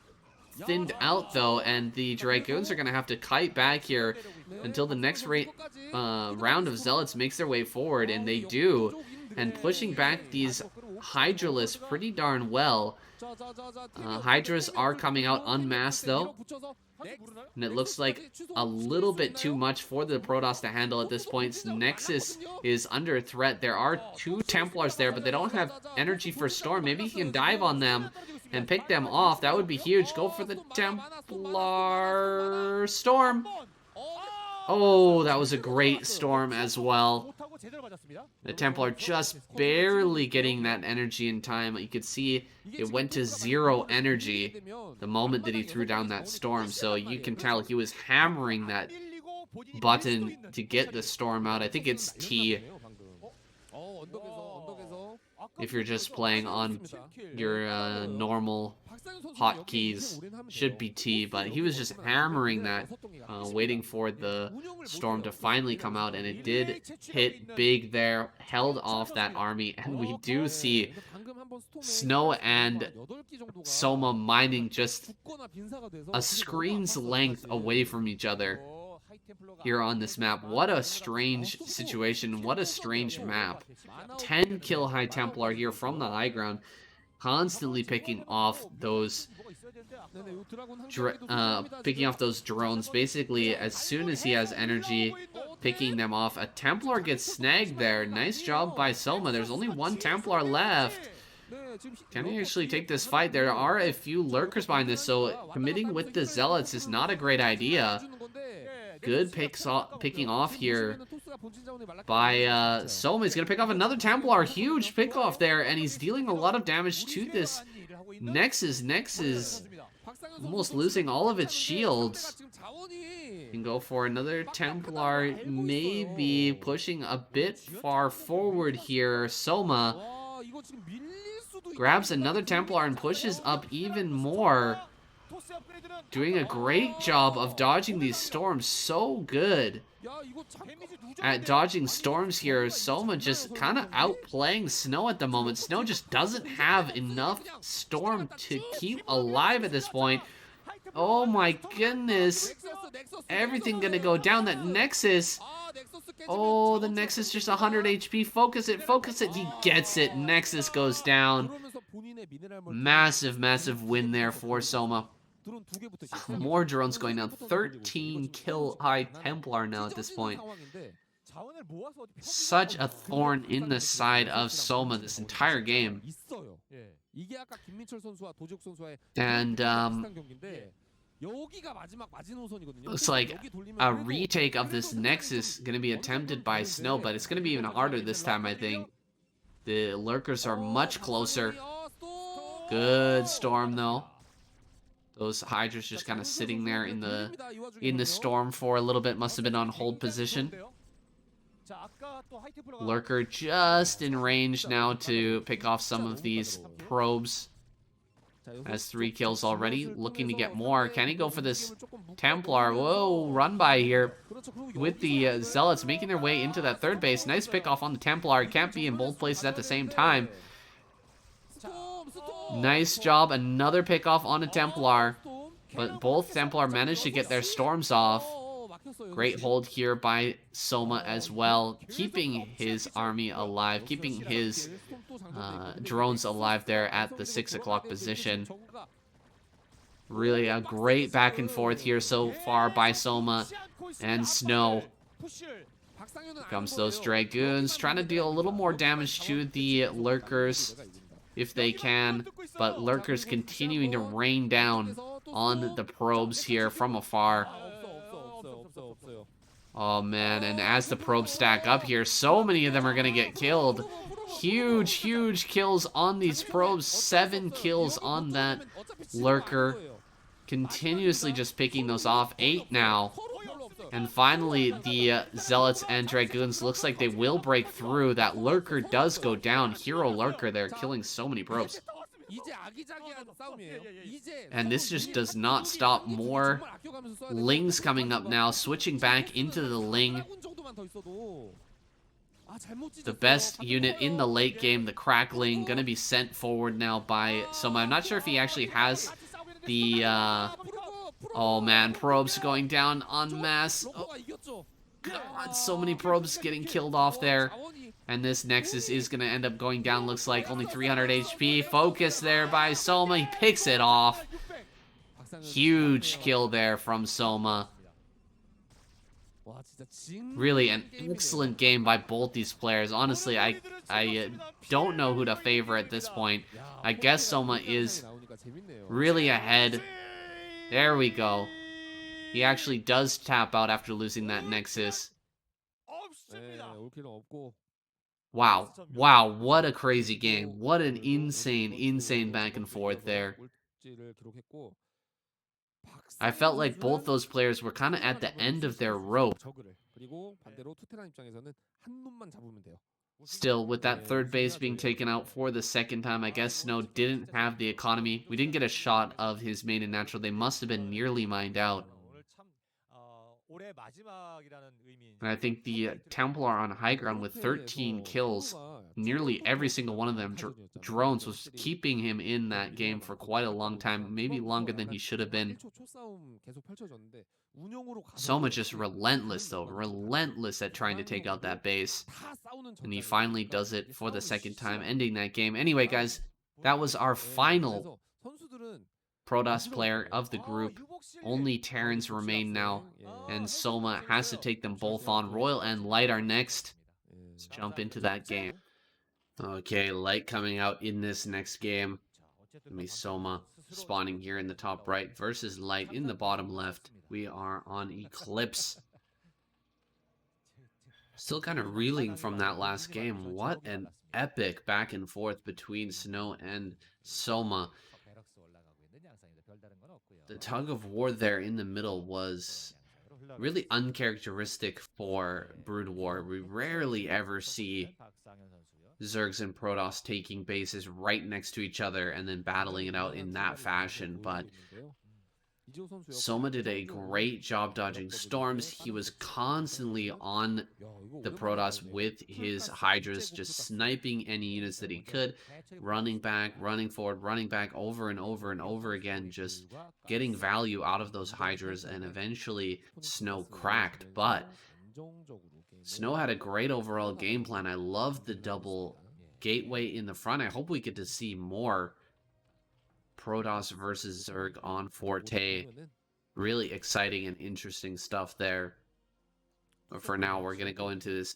Speaker 1: thinned out, though, and the Dragoons are going to have to kite back here until the next round of Zealots makes their way forward, and they do. And pushing back these Hydralists pretty darn well. Hydras are coming out unmasked, though. And it looks like a little bit too much for the Protoss to handle at this point. Nexus is under threat. There are 2 Templars there, but they don't have energy for Storm. Maybe he can dive on them and pick them off. That would be huge. Go for the Templar Storm. Oh, that was a great storm as well. The Templar just barely getting that energy in time. You could see it went to 0 energy the moment that he threw down that storm. So you can tell he was hammering that button to get the storm out. I think it's T. If you're just playing on your normal hotkeys, should be T, but he was just hammering that, waiting for the storm to finally come out, and it did hit big there, held off that army, and we do see Snow and Soma mining just a screen's length away from each other here on this map. What a strange situation. What a strange map. 10 kill High Templar here from the high ground, constantly picking off those drones. Basically, as soon as he has energy, picking them off. A Templar gets snagged there. Nice job by Soma. There's only 1 Templar left. Can he actually take this fight? There are a few lurkers behind this, so committing with the Zealots is not a great idea. Good picking off here by Soma. He's going to pick off another Templar. Huge pick off there, and he's dealing a lot of damage to this Nexus. Nexus almost losing all of its shields. Can go for another Templar, maybe pushing a bit far forward here. Soma grabs another Templar and pushes up even more. Doing a great job of dodging these storms. So good at dodging storms here. Soma just kind of outplaying Snow at the moment. Snow just doesn't have enough storm to keep alive at this point. Oh my goodness. Everything gonna go down. That Nexus. Oh, the Nexus just 100 HP. Focus it, focus it. He gets it. Nexus goes down. Massive win there for Soma. More drones going down. 13 kill High Templar now at this point. Such a thorn in the side of Soma this entire game. And looks like a retake of this Nexus going to be attempted by Snow, but it's going to be even harder this time, I think. The lurkers are much closer. Good storm though. Those Hydras just kind of sitting there in the storm for a little bit. Must have been on hold position. Lurker just in range now to pick off some of these probes. Has 3 kills already. Looking to get more. Can he go for this Templar? Whoa, run by here. With the Zealots making their way into that third base. Nice pick off on the Templar. Can't be in both places at the same time. Nice job. Another pick off on a Templar. But both Templar managed to get their storms off. Great hold here by Soma as well. Keeping his army alive. Keeping his drones alive there at the 6 o'clock position. Really a great back and forth here so far by Soma and Snow. Here comes those Dragoons, trying to deal a little more damage to the Lurkers if they can, but Lurkers continuing to rain down on the probes here from afar. Oh man, and as the probes stack up here, so many of them are going to get killed. Huge, huge kills on these probes. 7 kills on that Lurker. Continuously just picking those off. 8 now. And finally, the Zealots and Dragoons looks like they will break through. That Lurker does go down. Hero Lurker there, killing so many probes. And this just does not stop. More Lings coming up now. Switching back into the Ling. The best unit in the late game, the Crackling, going to be sent forward now by Soma. I'm not sure if he actually has the... oh man, probes going down en masse. Oh, God, so many probes getting killed off there. And this Nexus is going to end up going down, looks like. Only 300 HP. Focus there by Soma. He picks it off. Huge kill there from Soma. Really an excellent game by both these players. Honestly, I don't know who to favor at this point. I guess Soma is really ahead. There we go. He actually does tap out after losing that Nexus. Wow. Wow, what a crazy game. What an insane, insane back and forth there. I felt like both those players were kind of at the end of their rope. Still, with that third base being taken out for the second time, I guess Snow didn't have the economy. We didn't get a shot of his main and natural. They must have been nearly mined out. And I think the Templar on high ground with 13 kills, nearly every single one of them drones, was keeping him in that game for quite a long time, maybe longer than he should have been. Soma just relentless though, relentless at trying to take out that base. And he finally does it for the second time, ending that game. Anyway guys, that was our final Protoss player of the group. Only Terrans remain now, and Soma has to take them both on. Royal and Light are next. Let's jump into that game. Okay, Light coming out in this next game. Gonna be Soma spawning here in the top right versus Light in the bottom left. We are on Eclipse. Still kind of reeling from that last game. What an epic back and forth between Snow and Soma. The tug of war there in the middle was really uncharacteristic for Broodwar. We rarely ever see Zergs and Protoss taking bases right next to each other and then battling it out in that fashion, but Soma did a great job dodging storms. He was constantly on the Protoss with his Hydras, just sniping any units that he could, running back, running forward, running back over and over and over again, just getting value out of those Hydras, and eventually Snow cracked. But Snow had a great overall game plan. I love the double gateway in the front. I hope we get to see more Protoss versus Zerg on Forte. Really exciting and interesting stuff there. But for now, we're going to go into this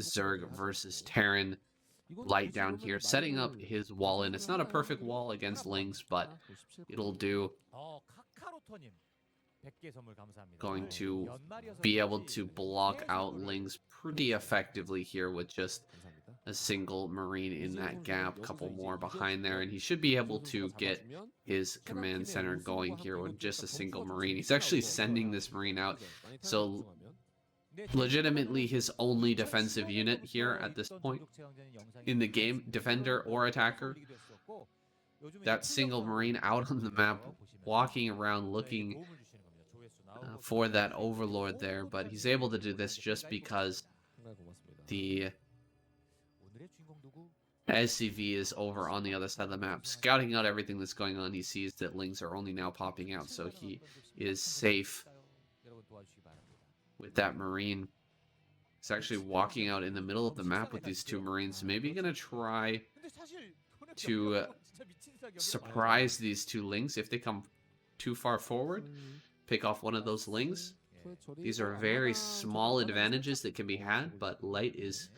Speaker 1: Zerg versus Terran. Light down here, setting up his wall in. It's not a perfect wall against Lings, but it'll do. Going to be able to block out Lings pretty effectively here with just a single Marine in that gap, couple more behind there, and he should be able to get his command center going here with just a single Marine. He's actually sending this Marine out, so legitimately his only defensive unit here at this point in the game, defender or attacker. that single Marine out on the map, walking around looking for that Overlord there, but he's able to do this just because the SCV is over on the other side of the map, scouting out everything that's going on. He sees that Lings are only now popping out, so he is safe with that Marine. He's actually walking out in the middle of the map with these two Marines, maybe going to try to surprise these two Lings if they come too far forward. Pick off one of those Lings. These are very small advantages that can be had, but Light is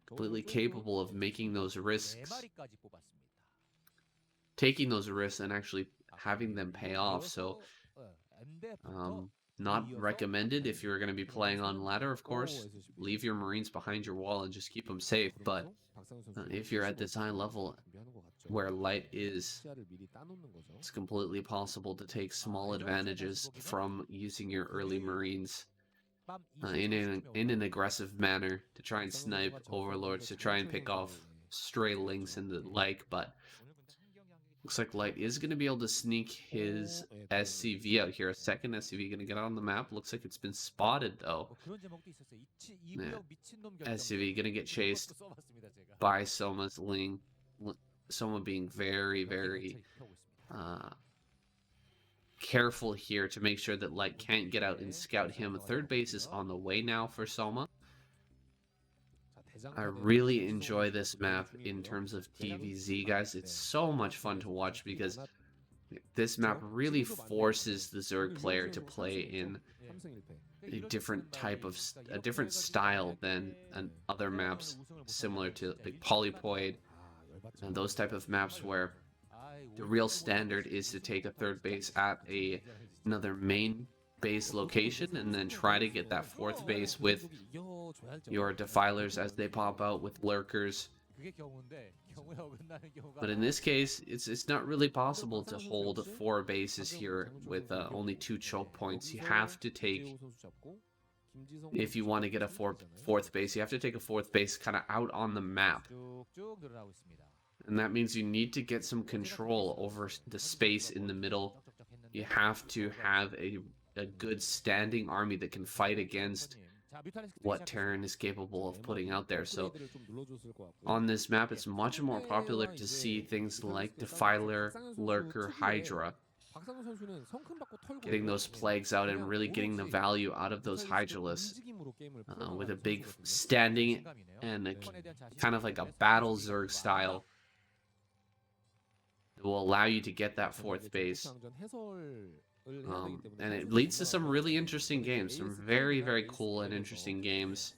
Speaker 1: completely capable of making those risks, taking those risks, and actually having them pay off. So, not recommended if you're going to be playing on ladder, of course. Leave your Marines behind your wall and just keep them safe. But if you're at this high level where Light is, it's completely possible to take small advantages from using your early Marines in an aggressive manner to try and snipe Overlords, to try and pick off stray Lings and the like. But looks like Light is going to be able to sneak his SCV out here. A second SCV going to get on the map. Looks like it's been spotted, though. Yeah. SCV going to get chased by Soma's Ling. Soma being very, very careful here to make sure that Light can't get out and scout him. Third base is on the way now for Soma. I really enjoy this map in terms of TVZ, guys. It's so much fun to watch because this map really forces the Zerg player to play in a different type of a different style than other maps similar to like Polypoid and those type of maps where the real standard is to take a third base at another main base location and then try to get that fourth base with your defilers as they pop out with lurkers. But in this case, it's not really possible to hold 4 bases here with only 2 choke points. You have to take, if you want to get a fourth base, you have to take a fourth base kind of out on the map. And that means you need to get some control over the space in the middle. You have to have a good standing army that can fight against what Terran is capable of putting out there. So on this map, it's much more popular to see things like Defiler, Lurker, Hydra, getting those plagues out and really getting the value out of those Hydralists with a big standing and kind of like a battle Zerg style that will allow you to get that fourth base. And it leads to some really interesting games, some very, very cool and interesting games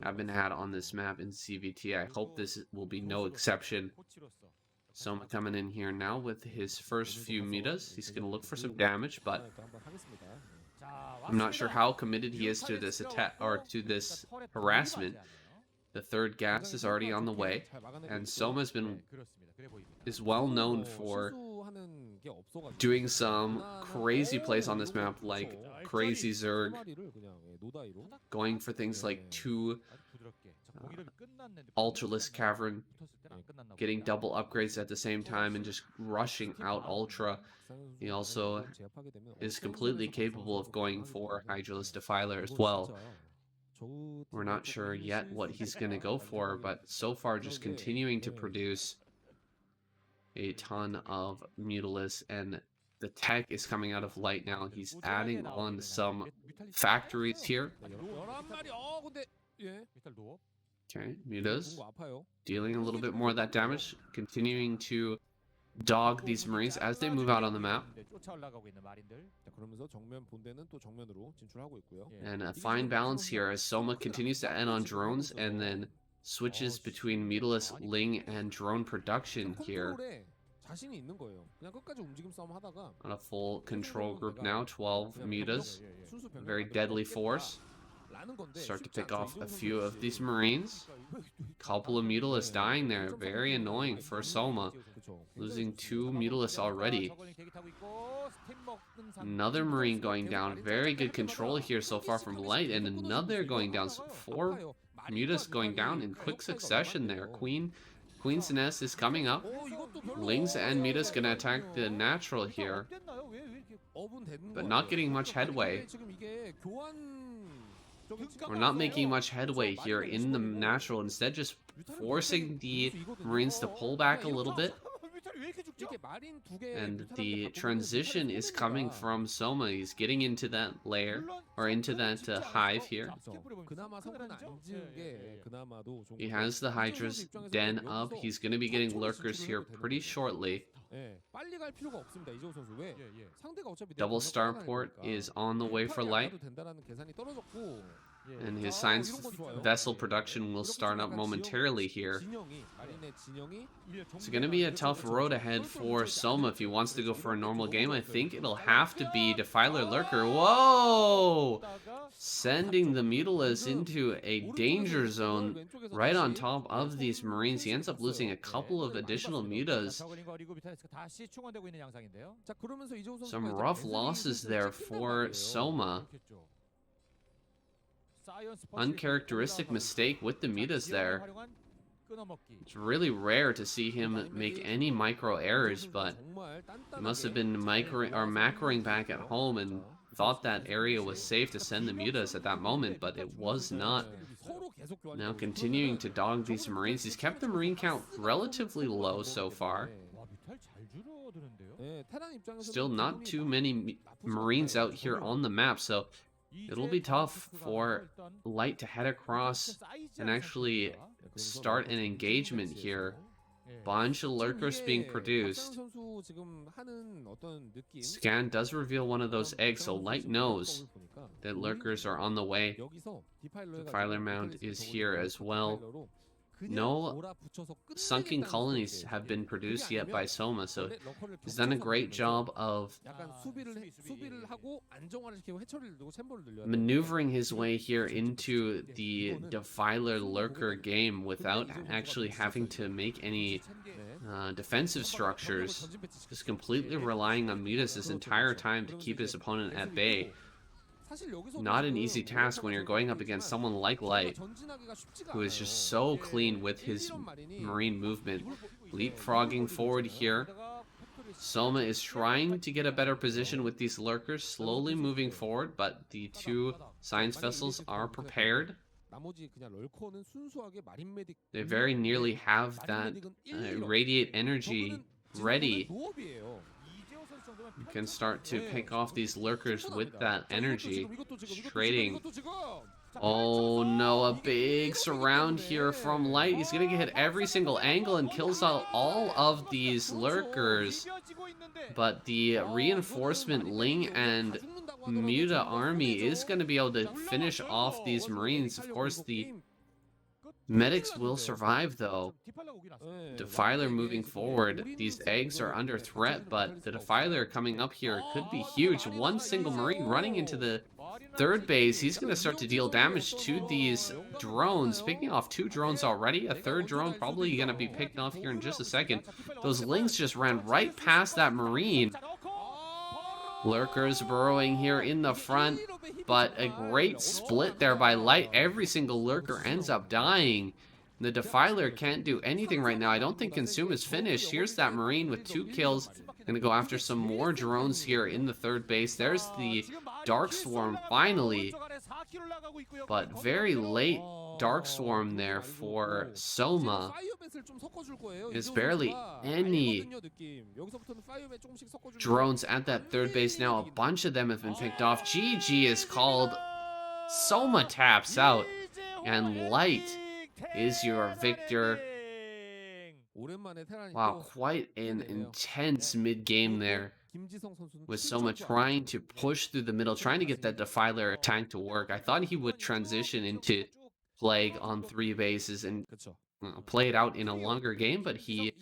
Speaker 1: have been had on this map in CVT. I hope this will be no exception. Soma coming in here now with his first few metas. He's going to look for some damage, but I'm not sure how committed he is to this attack or to this harassment. The third gas is already on the way, and Soma is well known for doing some crazy plays on this map, like crazy Zerg, going for things like 2 Ultralisk Cavern, getting double upgrades at the same time and just rushing out Ultra. He also is completely capable of going for Hydralisk Defiler as well. We're not sure yet what he's going to go for, but so far just continuing to produce a ton of Mutalisks, and the tech is coming out of Light now. He's adding on some factories here. Okay, Mutas dealing a little bit more of that damage, continuing to dog these Marines as they move out on the map. And a fine balance here as Soma continues to end on drones and then switches between Mutalisk, Ling, and drone production here. On a full control group now, 12 Mutas. Very deadly force. Start to pick off a few of these Marines. Couple of Mutalisks dying there. Very annoying for Soma. Losing 2 Mutalisks already. Another Marine going down. Very good control here so far from Light. And another going down. So 4 Mutas going down in quick succession there. Queen Queen's Nest is coming up. Lings and Mita's gonna attack the natural here, but not getting much headway. We're not making much headway here in the natural, instead just forcing the Marines to pull back a little bit. And the transition is coming from Soma. He's getting into that lair, or into that hive here. He has the Hydra's den up. He's going to be getting lurkers here pretty shortly. Double starport is on the way for light. And his science vessel production will start up momentarily here. It's going to be a tough road ahead for Soma if he wants to go for a normal game. I think it'll have to be Defiler Lurker. Whoa! Sending the Mutilas into a danger zone right on top of these Marines. He ends up losing a couple of additional mutas. Some rough losses there for Soma. Uncharacteristic mistake with the mutas there. It's really rare to see him make any micro errors, but he must have been macroing back at home and thought that area was safe to send the mutas at that moment, but it was not. Now continuing to dog these Marines. He's kept the Marine count relatively low so far. Still not too many Marines out here on the map, so it'll be tough for Light to head across and actually start an engagement here. Bunch of lurkers being produced. Scan does reveal one of those eggs, so Light knows that lurkers are on the way. The Filer Mound is here as well. No sunken colonies have been produced yet by Soma, so he's done a great job of maneuvering his way here into the Defiler Lurker game without actually having to make any defensive structures, just completely relying on mutas this entire time to keep his opponent at bay. Not an easy task when you're going up against someone like Light, who is just so clean with his Marine movement. Leapfrogging forward here. Soma is trying to get a better position with these lurkers, slowly moving forward, but the two science vessels are prepared. They very nearly have that radiate energy ready. You can start to pick off these lurkers with that energy. Trading. Oh no, a big surround here from Light. He's gonna get hit every single angle and kills out all of these lurkers. But the reinforcement Ling and Muta army is gonna be able to finish off these Marines. Of course, the medics will survive, though. Defiler moving forward. These eggs are under threat, but the Defiler coming up here could be huge. One single Marine running into the third base. He's going to start to deal damage to these drones. Picking off 2 drones already. A third drone probably going to be picked off here in just a second. Those Lings just ran right past that Marine. Lurkers burrowing here in the front, but a great split there by Light. Every single lurker ends up dying. The Defiler can't do anything right now. I don't think Consume is finished. Here's that Marine with 2 kills. Gonna go after some more drones here in the third base. There's the Dark Swarm finally, but very late Dark Swarm there for Soma. There's barely any drones at that third base now. A bunch of them have been picked off. GG is called. Soma taps out, and Light is your victor. Wow, quite an intense mid-game there, with Soma trying to push through the middle, trying to get that Defiler tank to work. I thought he would transition into Plague on 3 bases and play it out in a longer game, but he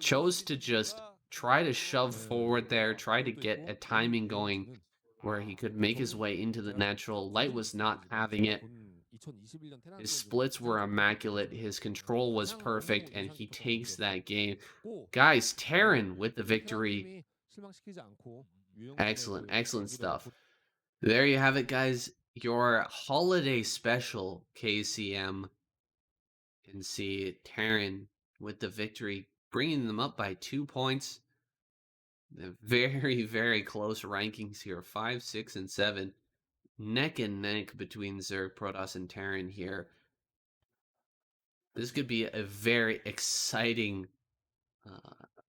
Speaker 1: chose to just try to shove forward there, try to get a timing going where he could make his way into the natural. Light was not having it. His splits were immaculate, his control was perfect, and he takes that game. Guys, Terran with the victory. Excellent, excellent stuff. There you have it, guys. Your holiday special KCM. You can see Terran with the victory, bringing them up by 2 points. The very, very close rankings here, 5, 6, and 7. Neck and neck between Zerg, Protoss, and Terran here. This could be a very exciting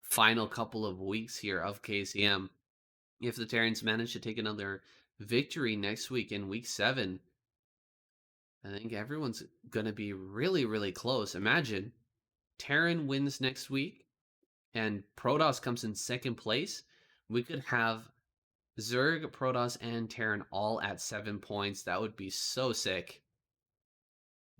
Speaker 1: final couple of weeks here of KCM. If the Terrans manage to take another victory next week in week 7, I think everyone's going to be really, really close. Imagine Terran wins next week and Protoss comes in second place. We could have Zerg, Protoss, and Terran all at 7 points. That would be so sick.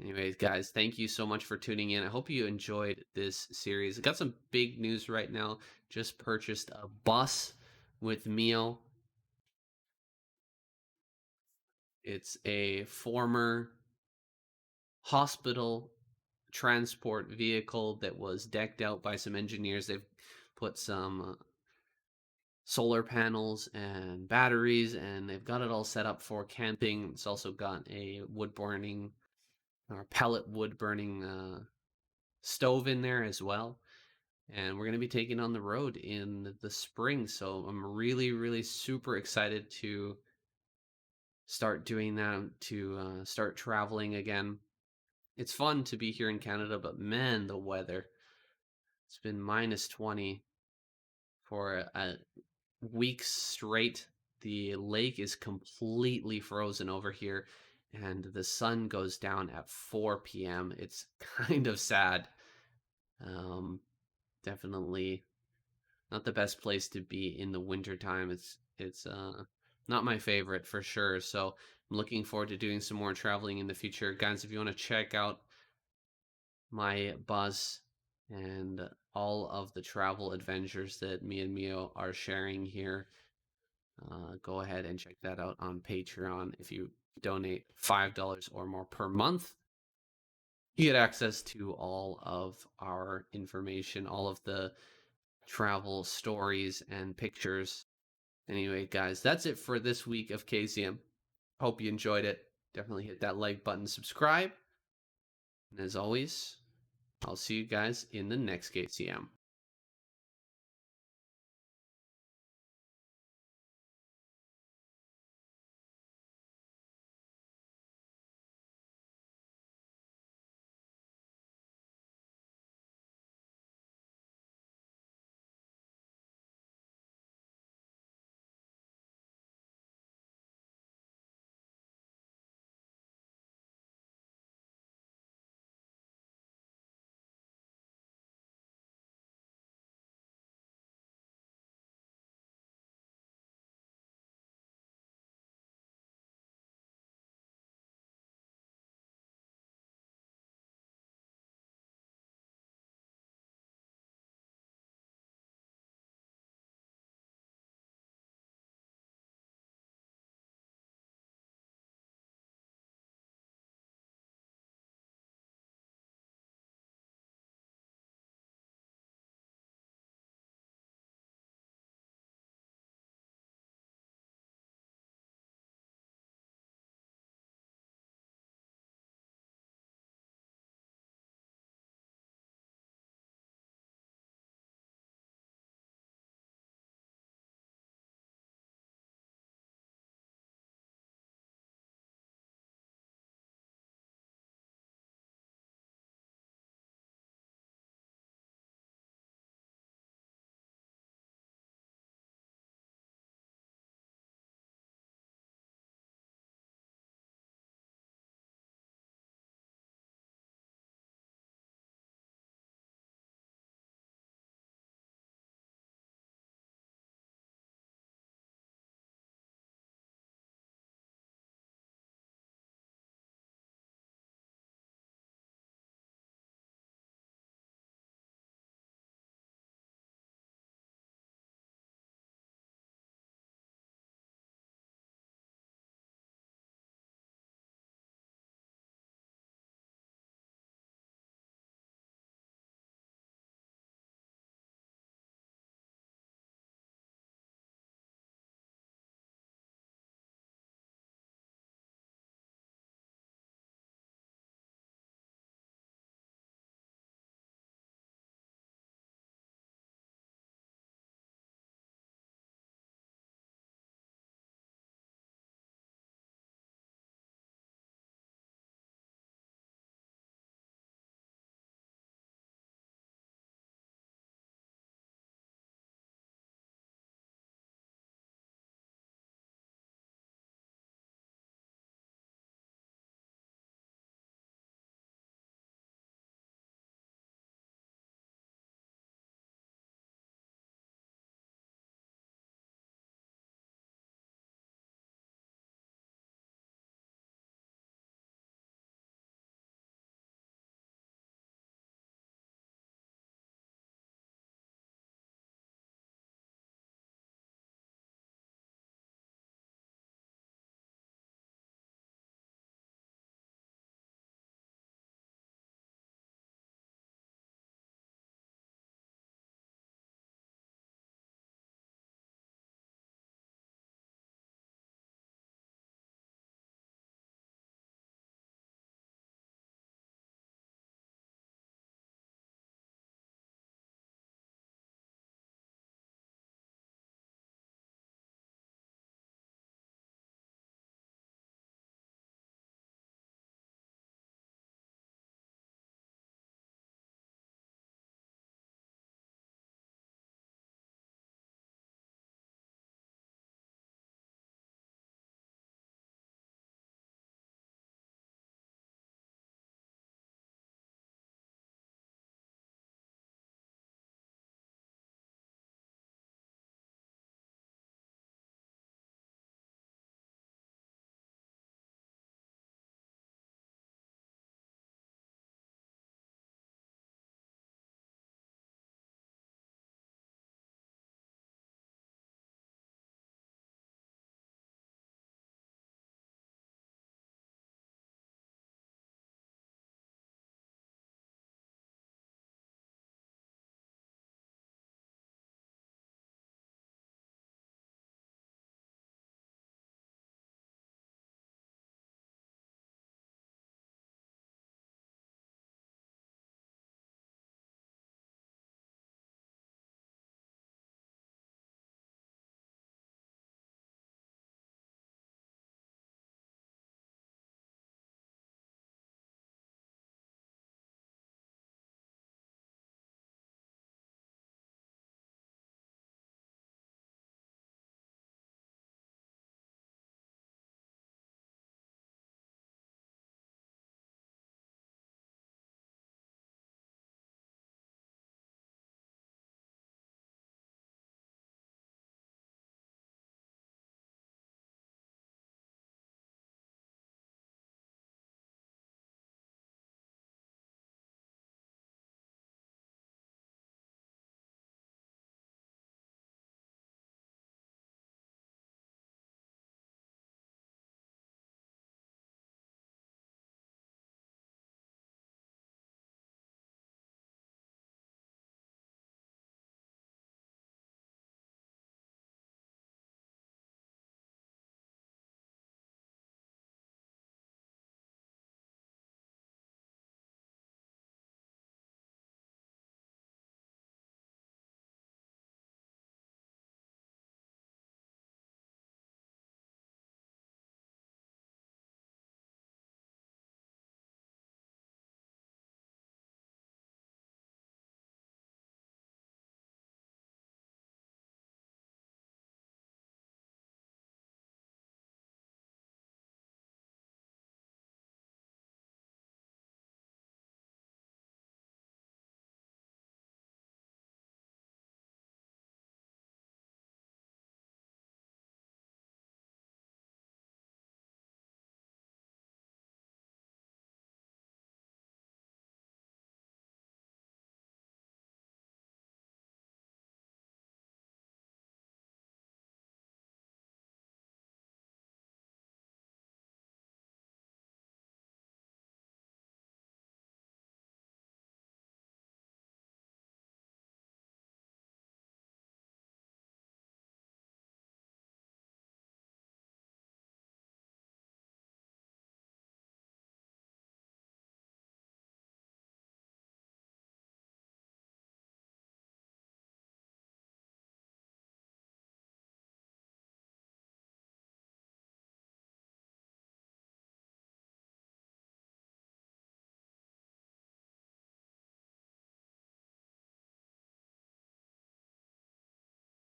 Speaker 1: Anyways, guys, thank you so much for tuning in. I hope you enjoyed this series. I got some big news right now. Just purchased a bus with Mio. It's a former hospital transport vehicle that was decked out by some engineers. They've put some solar panels and batteries, and they've got it all set up for camping. It's also got a wood burning or pellet wood burning stove in there as well. And we're going to be taking on the road in the spring. So I'm really, really super excited to start doing that, to start traveling again. It's fun to be here in Canada, but man, the weather. It's been minus 20 for a week straight. The lake is completely frozen over here, and the sun goes down at 4 p.m. It's kind of sad. Definitely not the best place to be in the wintertime. It's not my favorite for sure. So I'm looking forward to doing some more traveling in the future. Guys, if you want to check out my bus and all of the travel adventures that me and Mio are sharing here, go ahead and check that out on Patreon. If you donate $5 or more per month, you get access to all of our information, all of the travel stories and pictures. Anyway, guys, that's it for this week of KCM. Hope you enjoyed it. Definitely hit that like button, subscribe. And as always, I'll see you guys in the next KCM.